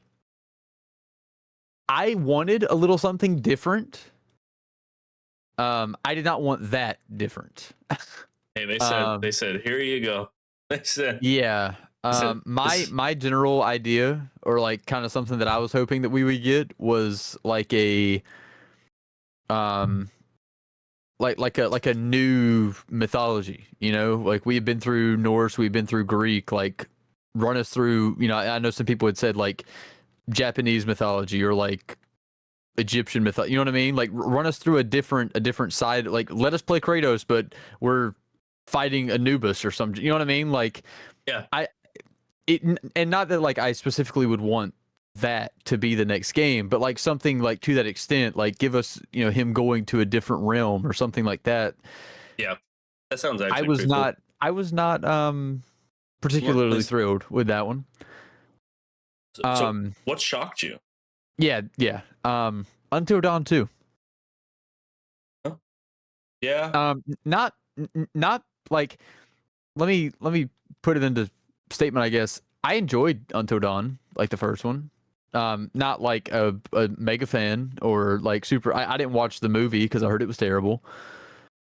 [SPEAKER 1] I wanted a little something different. I did not want that different.
[SPEAKER 2] Hey, they said, here you go. They said,
[SPEAKER 1] yeah. My general idea or like kind of something that I was hoping that we would get was like a like a new mythology, you know, like we've been through Norse, we've been through Greek, like run us through, you know, I know some people had said like Japanese mythology or like Egyptian mythology, you know what I mean? Like run us through a different side, like let us play Kratos, but we're fighting Anubis or something, you know what I mean? Like
[SPEAKER 2] yeah.
[SPEAKER 1] And not that like I specifically would want that to be the next game, but like something like to that extent, like give us, you know, him going to a different realm or something like that.
[SPEAKER 2] Yeah. That sounds actually
[SPEAKER 1] I was not particularly thrilled with that one.
[SPEAKER 2] So what shocked you?
[SPEAKER 1] Yeah. Until Dawn 2.
[SPEAKER 2] Huh? Yeah.
[SPEAKER 1] Not like let me put it into statement, I guess. I enjoyed Until Dawn, like the first one. Not like a mega fan or like super. I didn't watch the movie because I heard it was terrible.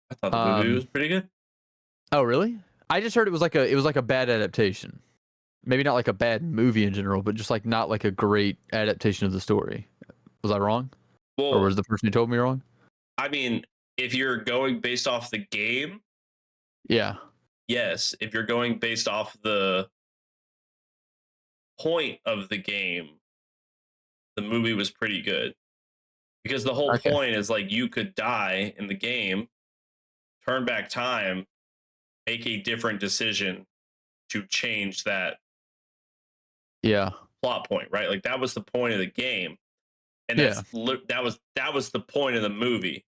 [SPEAKER 2] I thought the movie was pretty good.
[SPEAKER 1] Oh, really? I just heard it was like a bad adaptation. Maybe not like a bad movie in general, but just like not like a great adaptation of the story. Was I wrong?
[SPEAKER 2] Well,
[SPEAKER 1] or was the person who told me wrong?
[SPEAKER 2] I mean, if you're going based off the game,
[SPEAKER 1] yeah.
[SPEAKER 2] Yes. If you're going based off the point of the game, the movie was pretty good because the whole
[SPEAKER 1] Okay.
[SPEAKER 2] point is like you could die in the game, turn back time, make a different decision to change that
[SPEAKER 1] Yeah.
[SPEAKER 2] plot point, right? Like that was the point of the game, and
[SPEAKER 1] Yeah.
[SPEAKER 2] that was the point of the movie.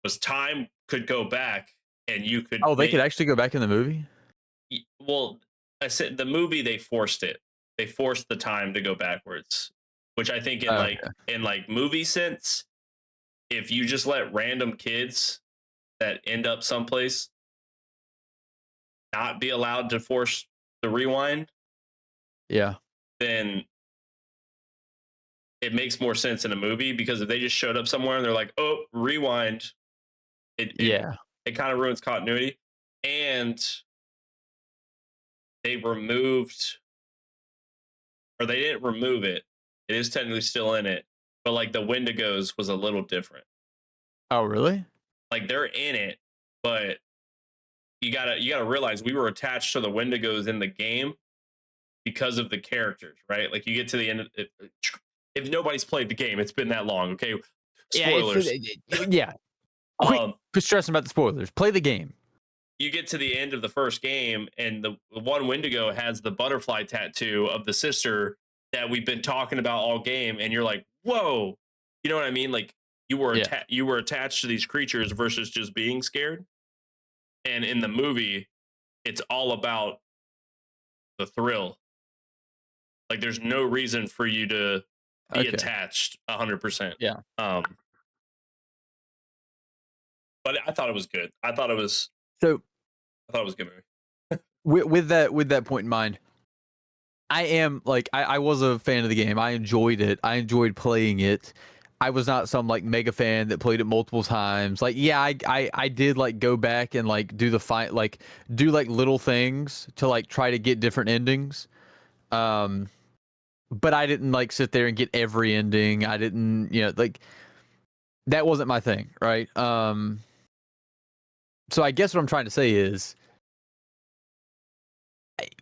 [SPEAKER 2] Was time could go back and you could
[SPEAKER 1] Oh, they could
[SPEAKER 2] make
[SPEAKER 1] actually go back in the movie?
[SPEAKER 2] well. I said the movie they forced it. They forced the time to go backwards, which I think
[SPEAKER 1] Okay.
[SPEAKER 2] in like movie sense, if you just let random kids that end up someplace not be allowed to force the rewind,
[SPEAKER 1] Yeah.
[SPEAKER 2] then it makes more sense in a movie because if they just showed up somewhere and they're like, "Oh, rewind," it it,
[SPEAKER 1] Yeah.
[SPEAKER 2] it kind of ruins continuity. And they removed, or they didn't remove it. It is technically still in it, but like the Wendigos was a little different.
[SPEAKER 1] Oh, really?
[SPEAKER 2] Like they're in it, but you gotta realize we were attached to the Wendigos in the game because of the characters, right? Like you get to the end of it. If nobody's played the game, it's been that long. Okay,
[SPEAKER 1] Yeah, it's
[SPEAKER 2] spoilers.
[SPEAKER 1] yeah. Quick,
[SPEAKER 2] Um,
[SPEAKER 1] quit stressing about the spoilers. Play the game.
[SPEAKER 2] you get to the end of the first game, and the one Wendigo has the butterfly tattoo of the sister that we've been talking about all game, and you're like, whoa, you know what I mean? Like
[SPEAKER 1] Yeah.
[SPEAKER 2] you were attached to these creatures versus just being scared. And in the movie, it's all about the thrill. Like there's no reason for you to be
[SPEAKER 1] Okay.
[SPEAKER 2] attached 100%.
[SPEAKER 1] Yeah.
[SPEAKER 2] But I thought it was good.
[SPEAKER 1] So
[SPEAKER 2] I thought it was a good movie.
[SPEAKER 1] with that point in mind, I am like I was a fan of the game. I enjoyed it. I enjoyed playing it. I was not some like mega fan that played it multiple times. Like, yeah, I did like go back and like do the fight, like do like little things to like try to get different endings. Um, but I didn't like sit there and get every ending. I didn't, like that wasn't my thing, right? So I guess what I'm trying to say is,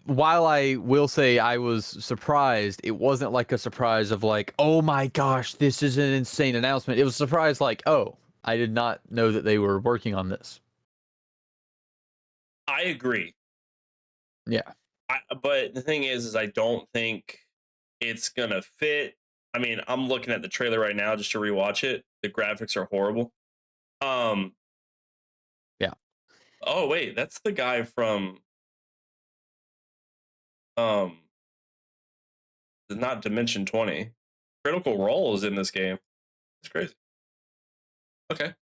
[SPEAKER 1] while I will say I was surprised, it wasn't like a surprise of like, oh my gosh, this is an insane announcement. It was a surprise like, oh, I did not know that they were working on this.
[SPEAKER 2] I agree.
[SPEAKER 1] Yeah.
[SPEAKER 2] But the thing is I don't think it's gonna fit. I mean, I'm looking at the trailer right now just to rewatch it. The graphics are horrible. Um.
[SPEAKER 1] Yeah.
[SPEAKER 2] Oh wait, that's the guy from um. Not Dimension 20. Critical Role is in this game. It's crazy. Okay.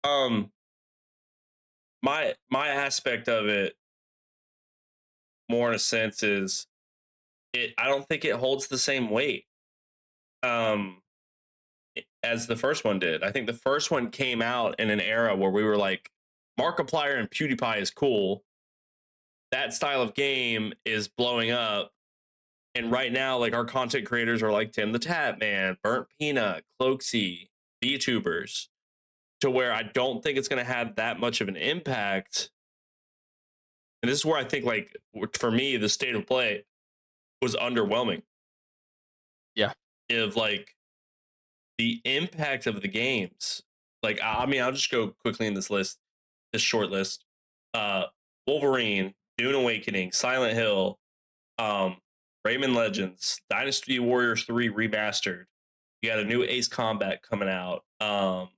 [SPEAKER 2] Um. My aspect of it, more in a sense, is it. I don't think it holds the same weight. Um. As the first one did. I think the first one came out in an era where we were like, Markiplier and PewDiePie is cool. That style of game is blowing up. And right now, like our content creators are like Tim the Tap Man, Burnt Peanut, Cloaksy, VTubers, to where I don't think it's going to have that much of an impact. And this is where I think, like, for me, the state of play was underwhelming.
[SPEAKER 1] Yeah.
[SPEAKER 2] Of like the impact of the games. Like, I mean, I'll just go quickly in this short list. Uh, Wolverine, Dune Awakening, Silent Hill, um, Rayman Legends, Dynasty Warriors 3 Remastered. You got a new Ace Combat coming out. No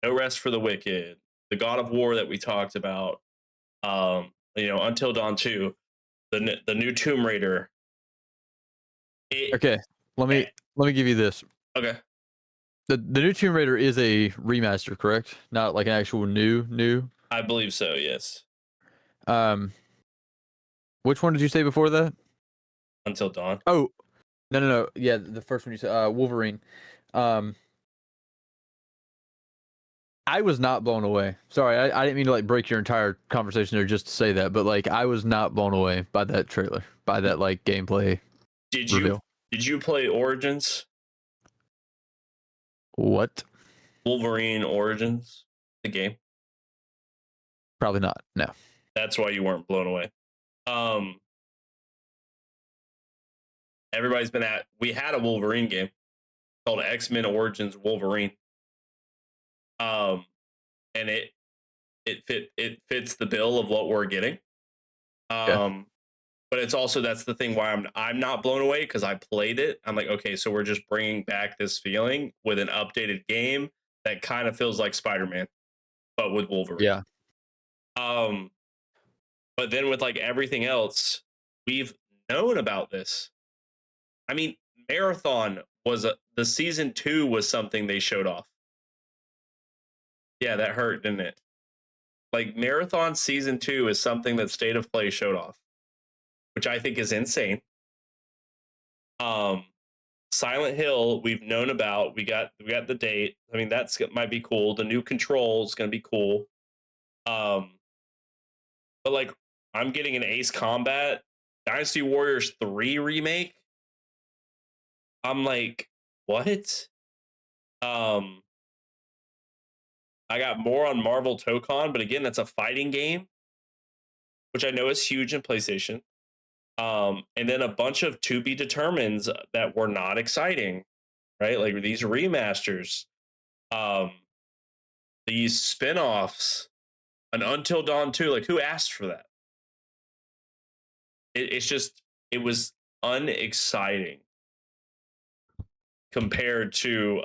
[SPEAKER 2] Rest for the Wicked, the God of War that we talked about. Until Dawn 2, the new Tomb Raider.
[SPEAKER 1] Okay. Let
[SPEAKER 2] Eh,
[SPEAKER 1] me let me give you this.
[SPEAKER 2] okay,
[SPEAKER 1] The new Tomb Raider is a remaster, correct? Not like an actual new.
[SPEAKER 2] I believe so. Yes,
[SPEAKER 1] Um, which one did you say before that?
[SPEAKER 2] Until Dawn.
[SPEAKER 1] Oh, no. Yeah, the first one you said, Wolverine. Um, I was not blown away. Sorry, I didn't mean to like break your entire conversation there just to say that, but like I was not blown away by that trailer, by that like gameplay
[SPEAKER 2] Did you
[SPEAKER 1] reveal.
[SPEAKER 2] did you play Origins?
[SPEAKER 1] What?
[SPEAKER 2] Wolverine Origins, the game.
[SPEAKER 1] Probably not. No.
[SPEAKER 2] That's why you weren't blown away. Um, everybody's been at. We had a Wolverine game. called X-Men Origins Wolverine. Um, and it fits the bill of what we're getting.
[SPEAKER 1] Yeah.
[SPEAKER 2] But it's also that's the thing why I'm not blown away because I played it. I'm like, okay, so we're just bringing back this feeling with an updated game that kind of feels like Spider-Man, but with Wolverine.
[SPEAKER 1] Yeah.
[SPEAKER 2] Um, but then with like everything else, we've known about this. I mean, Marathon was the season 2 was something they showed off. Yeah, that hurt, didn't it? Like Marathon season 2 is something that State of Play showed off, which I think is insane. Um, Silent Hill, we've known about. We got the date. I mean, might be cool. The new control is going to be cool. Um, but like, I'm getting an Ace Combat Dynasty Warriors 3 remake. I'm like, what? Um, I got more on Marvel Tokon, but again, that's a fighting game, which I know is huge in PlayStation. And then a bunch of to be determines that were not exciting, right? Like these remasters, um, these spin-offs, an Until Dawn 2. Like, who asked for that? It's just, it was unexciting compared to,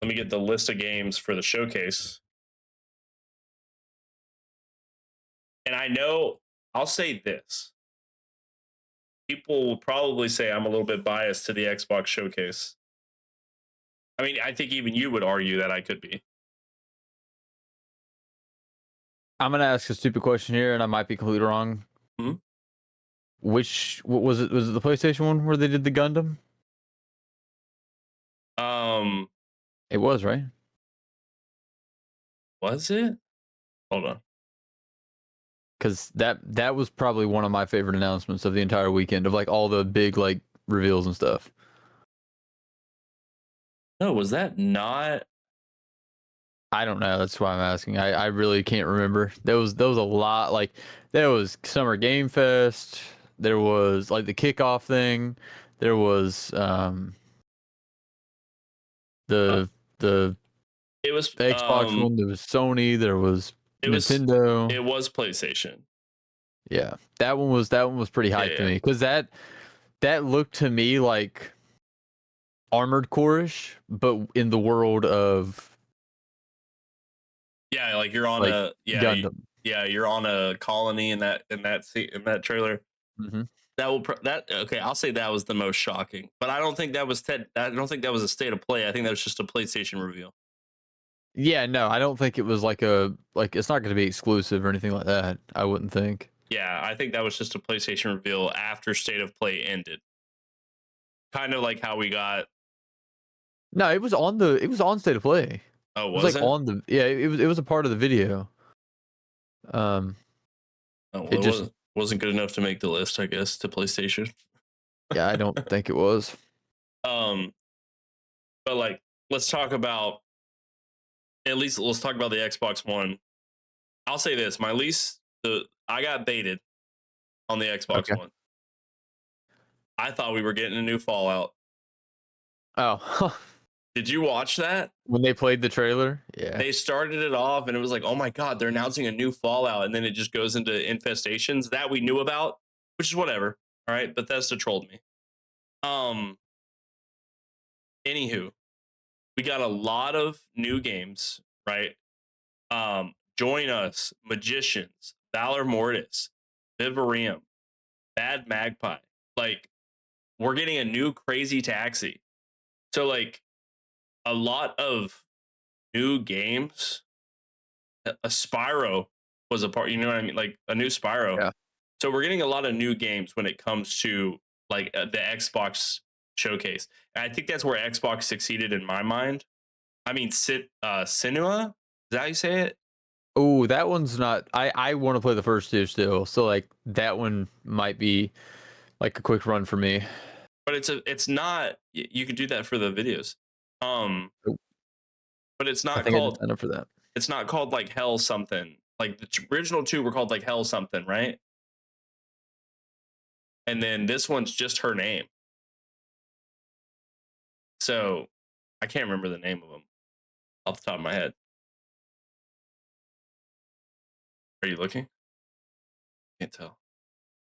[SPEAKER 2] let me get the list of games for the showcase. And I know, I'll say this. People will probably say I'm a little bit biased to the Xbox showcase. I mean, I think even you would argue that I could be.
[SPEAKER 1] I'm gonna ask a stupid question here, and I might be completely wrong.
[SPEAKER 2] Mhm.
[SPEAKER 1] What was it? Was it the PlayStation one where they did the Gundam?
[SPEAKER 2] Um,
[SPEAKER 1] It was, right?
[SPEAKER 2] was it? Hold on.
[SPEAKER 1] Because that was probably one of my favorite announcements of the entire weekend, of like all the big like reveals and stuff.
[SPEAKER 2] No, was that not?
[SPEAKER 1] I don't know. That's why I'm asking. I really can't remember. There was a lot. Like there was Summer Game Fest. There was like the kickoff thing. There was
[SPEAKER 2] Uh,
[SPEAKER 1] the the
[SPEAKER 2] it was
[SPEAKER 1] Xbox one. There was Sony. There was
[SPEAKER 2] it was
[SPEAKER 1] Nintendo.
[SPEAKER 2] it was PlayStation.
[SPEAKER 1] Yeah, that one was pretty
[SPEAKER 2] Yeah,
[SPEAKER 1] hype to
[SPEAKER 2] yeah.
[SPEAKER 1] me because that looked to me like Armored Core-ish, but in the world of
[SPEAKER 2] Yeah, like you're on
[SPEAKER 1] like
[SPEAKER 2] a
[SPEAKER 1] Gundam.
[SPEAKER 2] you're on a colony in that trailer.
[SPEAKER 1] Hmm.
[SPEAKER 2] That will that okay. I'll say that was the most shocking, but I don't think that was I don't think that was a state of play. I think that was just a PlayStation reveal.
[SPEAKER 1] Yeah, no, I don't think it was like it's not going to be exclusive or anything like that. I wouldn't think.
[SPEAKER 2] Yeah, I think that was just a PlayStation reveal after state of play ended. Kind of like how we got.
[SPEAKER 1] No, it was on State of Play.
[SPEAKER 2] Oh,
[SPEAKER 1] It was
[SPEAKER 2] was
[SPEAKER 1] like
[SPEAKER 2] it?
[SPEAKER 1] on the yeah, it was a part of the video. Um,
[SPEAKER 2] Oh, well,
[SPEAKER 1] it
[SPEAKER 2] it
[SPEAKER 1] just
[SPEAKER 2] wasn't good enough to make the list, I guess, to PlayStation.
[SPEAKER 1] yeah, I don't think it was.
[SPEAKER 2] Um, but like, let's talk about at least let's talk about the Xbox One. I'll say this: I got baited on the Xbox
[SPEAKER 1] Okay.
[SPEAKER 2] One. I thought we were getting a new Fallout.
[SPEAKER 1] Oh,
[SPEAKER 2] Did you watch that?
[SPEAKER 1] when they played the trailer, yeah.
[SPEAKER 2] They started it off and it was like, oh my God, they're announcing a new Fallout. And then it just goes into infestations that we knew about, which is whatever. All right. Bethesda trolled me. Um, Anywho, we got a lot of new games, right? Join Us, Magicians, Valor Mortis, Vivarium, Bad Magpie. Like, we're getting a new Crazy Taxi. So, like, a lot of new games. A Spyro was a part, you know what I mean? Like a new Spyro.
[SPEAKER 1] Yeah.
[SPEAKER 2] So we're getting a lot of new games when it comes to like the Xbox showcase. And I think that's where Xbox succeeded in my mind. I mean, Sinua, is that how you say it?
[SPEAKER 1] Oh, that one's not. I want to play the first two still. So like that one might be like a quick run for me.
[SPEAKER 2] But it's not. You can do that for the videos. Um,
[SPEAKER 1] Nope.
[SPEAKER 2] but it's
[SPEAKER 1] I
[SPEAKER 2] not
[SPEAKER 1] think I did
[SPEAKER 2] called.
[SPEAKER 1] sign up for that.
[SPEAKER 2] It's not called like Hell something. Like the original two were called like Hell something, right? And then this one's just her name. So I can't remember the name of them off the top of my head. Are you looking? Can't tell.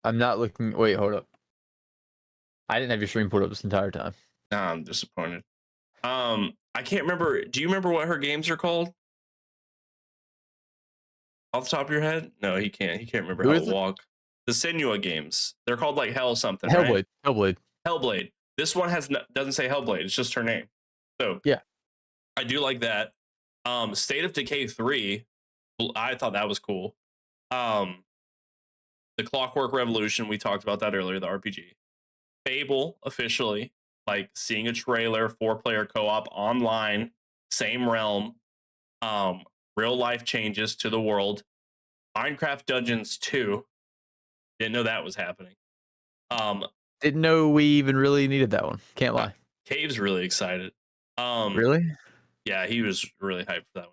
[SPEAKER 1] I'm not looking. Wait, hold up. I didn't have your stream pulled up this entire time.
[SPEAKER 2] Nah, I'm disappointed. I can't remember. Do you remember what her games are called? Off the top of your head? No, he can't. He can't remember
[SPEAKER 1] Who
[SPEAKER 2] how
[SPEAKER 1] is
[SPEAKER 2] to
[SPEAKER 1] it?
[SPEAKER 2] walk. The Senua games. They're called like Hell something, right?
[SPEAKER 1] Hellblade. Hellblade.
[SPEAKER 2] Hellblade. This one doesn't say Hellblade. It's just her name. So
[SPEAKER 1] Yeah.
[SPEAKER 2] I do like that. State of Decay 3. I thought that was cool. The Clockwork Revolution. We talked about that earlier. The RPG. Fable officially. Like seeing a trailer, 4-player co-op online, same realm. Real life changes to the world. Minecraft Dungeons 2. Didn't know that was happening.
[SPEAKER 1] Didn't know we even really needed that one. Can't lie.
[SPEAKER 2] Cave's really excited.
[SPEAKER 1] Really?
[SPEAKER 2] Yeah, he was really hyped for that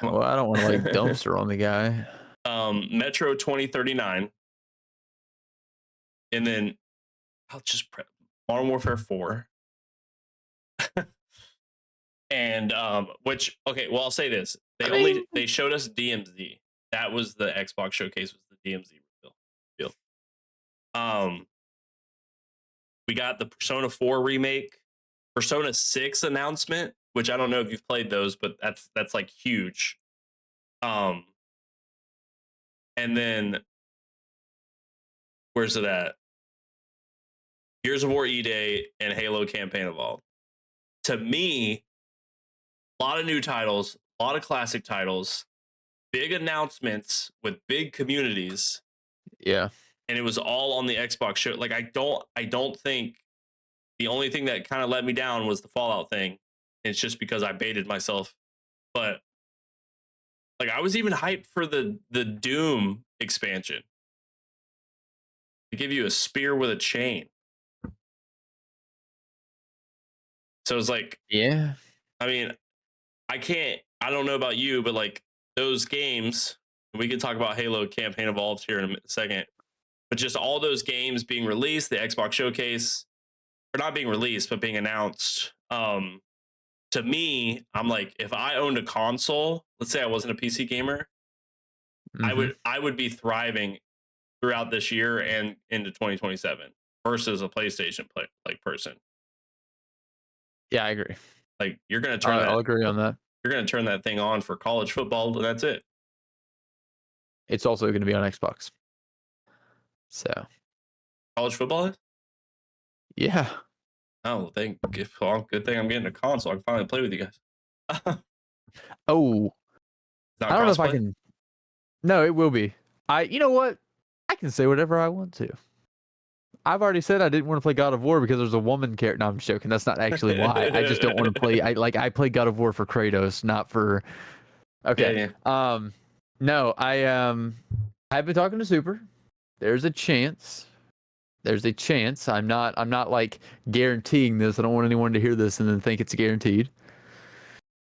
[SPEAKER 2] one.
[SPEAKER 1] Well, I don't want to like dumpster on the guy.
[SPEAKER 2] Metro 2039. And then I'll just prep Modern Warfare 4. And which okay, well I'll say this. They showed us DMZ. That was the Xbox showcase, was the DMZ reveal. We got the Persona 4 remake, Persona 6 announcement, which I don't know if you've played those, but that's like huge. And then where's it at? Gears of War E-Day and Halo Campaign Evolved. To me, a lot of new titles, a lot of classic titles, big announcements with big communities.
[SPEAKER 1] Yeah.
[SPEAKER 2] And it was all on the Xbox show. Like I don't think the only thing that kind of let me down was the Fallout thing. It's just because I baited myself. But like I was even hyped for the Doom expansion. To give you a spear with a chain. So it's like,
[SPEAKER 1] Yeah.
[SPEAKER 2] I mean, I don't know about you, but like those games, we can talk about Halo Campaign Evolved here in a second, but just all those games being released, the Xbox showcase, or not being released, but being announced. To me, I'm like, if I owned a console, let's say I wasn't a PC gamer, I would be thriving throughout this year and into 2027 versus a PlayStation person.
[SPEAKER 1] Yeah, I agree.
[SPEAKER 2] Like you're gonna turn
[SPEAKER 1] I'll agree on that.
[SPEAKER 2] You're gonna turn that thing on for college football, and that's it.
[SPEAKER 1] It's also going to be on Xbox. So
[SPEAKER 2] College football is?
[SPEAKER 1] yeah.
[SPEAKER 2] Oh, good thing I'm getting a console. I can finally play with you guys.
[SPEAKER 1] Oh,
[SPEAKER 2] Not
[SPEAKER 1] I don't know if I
[SPEAKER 2] crossplay?
[SPEAKER 1] can. No, it will be. You know what? I can say whatever I want to. I've already said I didn't want to play God of War because there's a woman character. No, I'm just joking. That's not actually why. I just don't want to play. I play God of War for Kratos, not for. Okay.
[SPEAKER 2] Yeah.
[SPEAKER 1] No, I've been talking to Super. There's a chance. There's a chance. I'm not like guaranteeing this. I don't want anyone to hear this and then think it's guaranteed.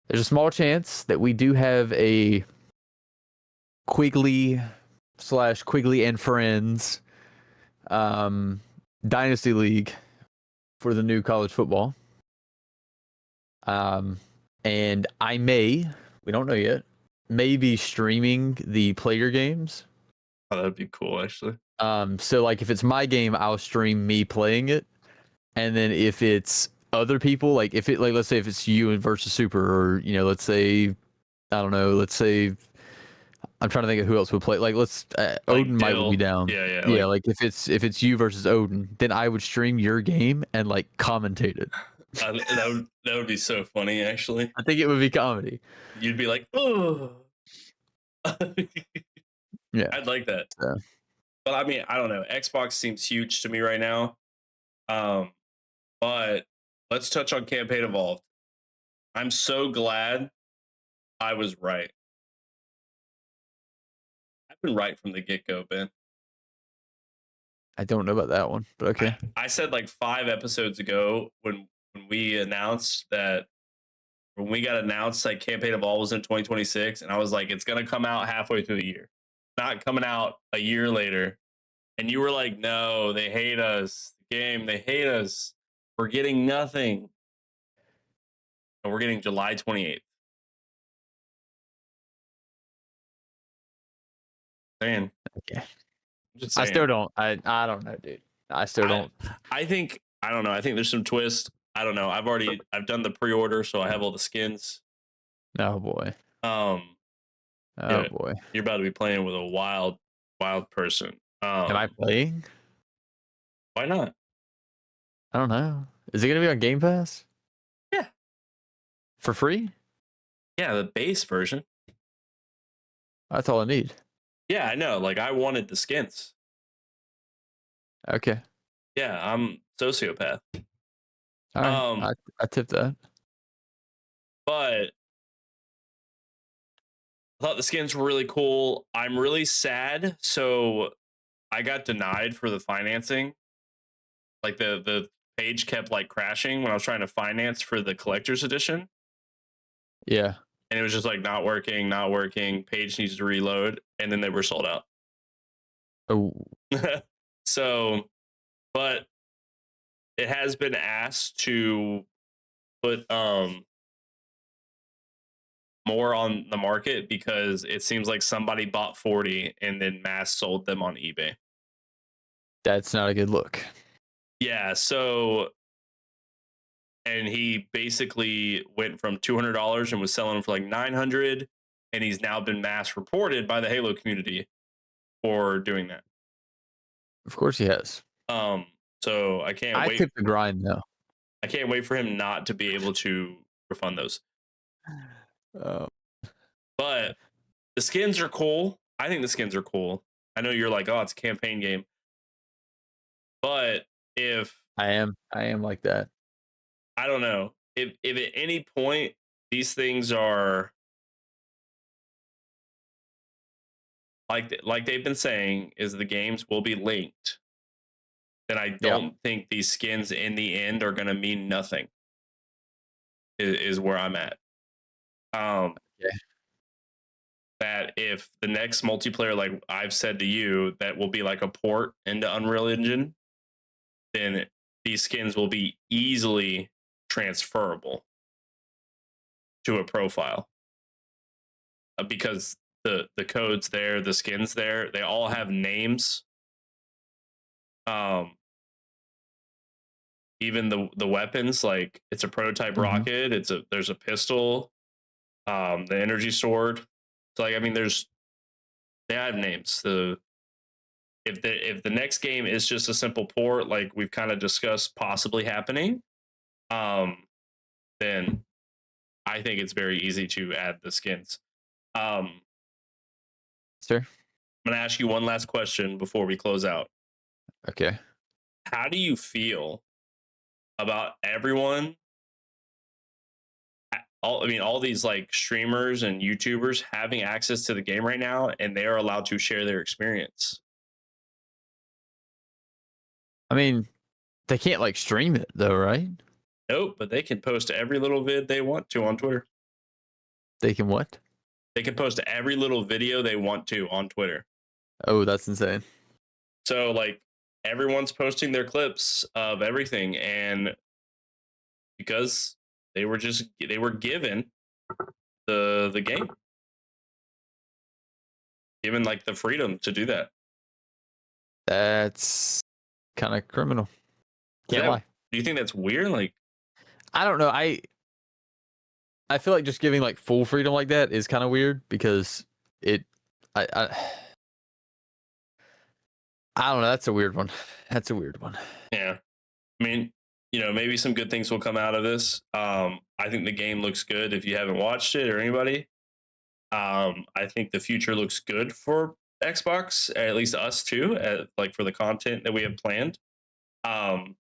[SPEAKER 1] There's a small chance that we do have a Quigley / Quigley and Friends Dynasty League for the new college football. And I we don't know yet, may be streaming the player games.
[SPEAKER 2] Oh, that'd be cool, actually.
[SPEAKER 1] So like if it's my game, I'll stream me playing it. And then if it's other people, like if it, like, let's say if it's you and versus Super, or, you know, let's say, I don't know, let's say, I'm trying to think of who else would play. Like
[SPEAKER 2] Like
[SPEAKER 1] Odin might
[SPEAKER 2] Dill.
[SPEAKER 1] be down.
[SPEAKER 2] Yeah.
[SPEAKER 1] Yeah. Like if it's you versus Odin, then I would stream your game and like commentate it.
[SPEAKER 2] That would be so funny, actually.
[SPEAKER 1] I think it would be comedy.
[SPEAKER 2] You'd be like, oh.
[SPEAKER 1] Yeah.
[SPEAKER 2] I'd like that.
[SPEAKER 1] Yeah.
[SPEAKER 2] But I mean, I don't know. Xbox seems huge to me right now. But let's touch on Campaign Evolved. I'm so glad I was right. I've been right from the get-go, Ben.
[SPEAKER 1] I don't know about that one, but okay.
[SPEAKER 2] I said like 5 episodes ago when we announced that, when we got announced like Campaign Evolved was in 2026, and I was like, it's gonna come out halfway through the year, not coming out a year later. And you were like, no, they hate us. The game, they hate us. We're getting nothing. and we're getting July 28th. Saying,
[SPEAKER 1] Okay.
[SPEAKER 2] just
[SPEAKER 1] I
[SPEAKER 2] saying.
[SPEAKER 1] still don't. I don't know, dude. I still don't.
[SPEAKER 2] I think I don't know. I think there's some twist. I don't know. I've done the pre-order, so I have all the skins.
[SPEAKER 1] Oh boy.
[SPEAKER 2] Um,
[SPEAKER 1] Oh
[SPEAKER 2] yeah,
[SPEAKER 1] boy.
[SPEAKER 2] you're about to be playing with a wild person.
[SPEAKER 1] Am I playing?
[SPEAKER 2] Why not?
[SPEAKER 1] I don't know. Is it gonna be on Game Pass
[SPEAKER 2] Yeah,
[SPEAKER 1] for free?
[SPEAKER 2] yeah, the base version.
[SPEAKER 1] That's all I need.
[SPEAKER 2] Yeah, I know. Like I wanted the skins.
[SPEAKER 1] Okay.
[SPEAKER 2] Yeah, I'm sociopath.
[SPEAKER 1] All right.
[SPEAKER 2] Um,
[SPEAKER 1] I tipped that.
[SPEAKER 2] but I thought the skins were really cool. I'm really sad. So I got denied for the financing. Like the page kept like crashing when I was trying to finance for the collector's edition.
[SPEAKER 1] Yeah.
[SPEAKER 2] And it was just like not working, not working. Page needs to reload. And then they were sold out.
[SPEAKER 1] Oh.
[SPEAKER 2] So, but it has been asked to put more on the market because it seems like somebody bought 40 and then mass sold them on eBay.
[SPEAKER 1] That's not a good look.
[SPEAKER 2] Yeah, so and he basically went from $200 and was selling them for like 900, and he's now been mass reported by the Halo community for doing that.
[SPEAKER 1] Of course he has.
[SPEAKER 2] So I can't
[SPEAKER 1] I
[SPEAKER 2] wait.
[SPEAKER 1] tipped the grind though.
[SPEAKER 2] I can't wait for him not to be able to refund those.
[SPEAKER 1] Oh.
[SPEAKER 2] But the skins are cool. I think the skins are cool. I know you're like, oh, it's a campaign game. But if
[SPEAKER 1] I am like that.
[SPEAKER 2] I don't know, if at any point these things are like they've been saying, is the games will be linked, then I
[SPEAKER 1] Yeah.
[SPEAKER 2] don't think these skins in the end are gonna mean nothing. Is where I'm at.
[SPEAKER 1] Yeah.
[SPEAKER 2] That if the next multiplayer, like I've said to you, that will be like a port into Unreal Engine, then these skins will be easily transferable to a profile because the codes there, the skins there, they all have names. Um, even the weapons, like it's a prototype rocket, there's a pistol, the energy sword. So like I mean, they have names. If the next game is just a simple port, like we've kind of discussed possibly happening, um, then I think it's very easy to add the skins. I'm
[SPEAKER 1] Sir.
[SPEAKER 2] gonna ask you one last question before we close out.
[SPEAKER 1] Okay.
[SPEAKER 2] How do you feel about everyone? All these like streamers and YouTubers having access to the game right now, and they are allowed to share their experience.
[SPEAKER 1] I mean, they can't like stream it though, right?
[SPEAKER 2] Nope, but they can post every little vid they want to on Twitter.
[SPEAKER 1] They can what?
[SPEAKER 2] They can post every little video they want to on Twitter.
[SPEAKER 1] Oh, that's insane.
[SPEAKER 2] So like everyone's posting their clips of everything, and because they were given the game, given like the freedom to do that.
[SPEAKER 1] That's kind of criminal. Can't lie.
[SPEAKER 2] Do you think that's weird? Like,
[SPEAKER 1] I don't know. I feel like just giving like full freedom like that is kind of weird because it I I don't know. That's a weird one. That's a weird one.
[SPEAKER 2] yeah. I mean, maybe some good things will come out of this. I think the game looks good if you haven't watched it or anybody. I think the future looks good for Xbox, at least us too, like for the content that we have planned. Um,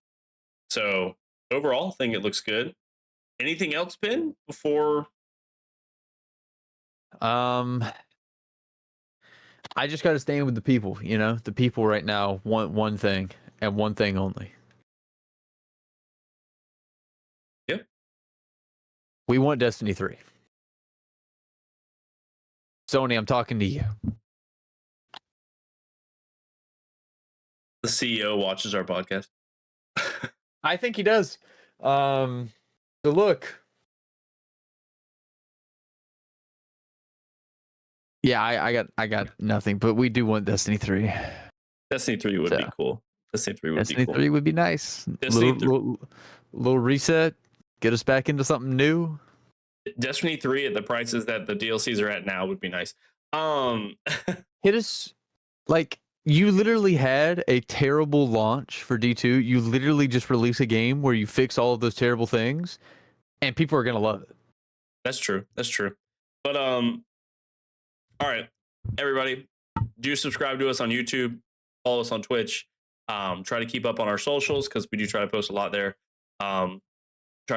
[SPEAKER 2] so overall, I think it looks good. Anything else, Ben, before?
[SPEAKER 1] Um, I just got to stand with the people. You know, the people right now want one thing and one thing only.
[SPEAKER 2] Yep.
[SPEAKER 1] We want Destiny 3. Sony, I'm talking to you.
[SPEAKER 2] The CEO watches our podcast.
[SPEAKER 1] I think he does. So look, Yeah, I got nothing, but we do want Destiny 3.
[SPEAKER 2] Destiny 3 would
[SPEAKER 1] So
[SPEAKER 2] be cool. Destiny 3 would be
[SPEAKER 1] Destiny
[SPEAKER 2] cool.
[SPEAKER 1] 3 would be nice.
[SPEAKER 2] Destiny 3
[SPEAKER 1] Little reset, get us back into something new.
[SPEAKER 2] Destiny 3 at the prices that the DLCs are at now would be nice.
[SPEAKER 1] Hit us like you literally had a terrible launch for D2. You literally just release a game where you fix all of those terrible things and people are going to love it.
[SPEAKER 2] That's true. That's true. But all right, everybody, do subscribe to us on YouTube, follow us on Twitch. Try to keep up on our socials because we do try to post a lot there. Trying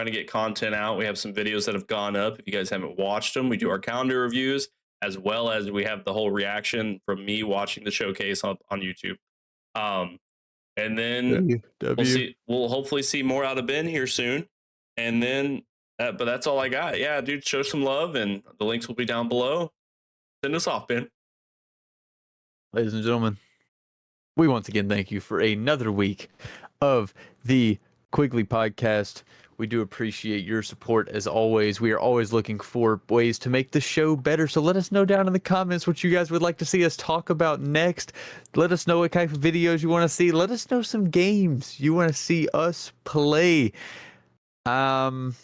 [SPEAKER 2] to get content out. We have some videos that have gone up. If you guys haven't watched them, we do our calendar reviews as well as we have the whole reaction from me watching the showcase on YouTube. And then we'll see. We'll hopefully see more out of Ben here soon. And then, but that's all I got. Yeah, dude, show some love, and the links will be down below. Send us off, Ben.
[SPEAKER 1] Ladies and gentlemen, we once again thank you for another week of the Quigley podcast. We do appreciate your support as always. We are always looking for ways to make the show better. So let us know down in the comments what you guys would like to see us talk about next. Let us know what type of videos you want to see. Let us know some games you want to see us play. But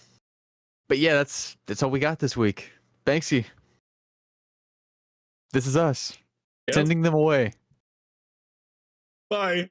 [SPEAKER 1] yeah, that's all we got this week. Banksy. This is us.
[SPEAKER 2] Yep.
[SPEAKER 1] Sending them away.
[SPEAKER 2] Bye.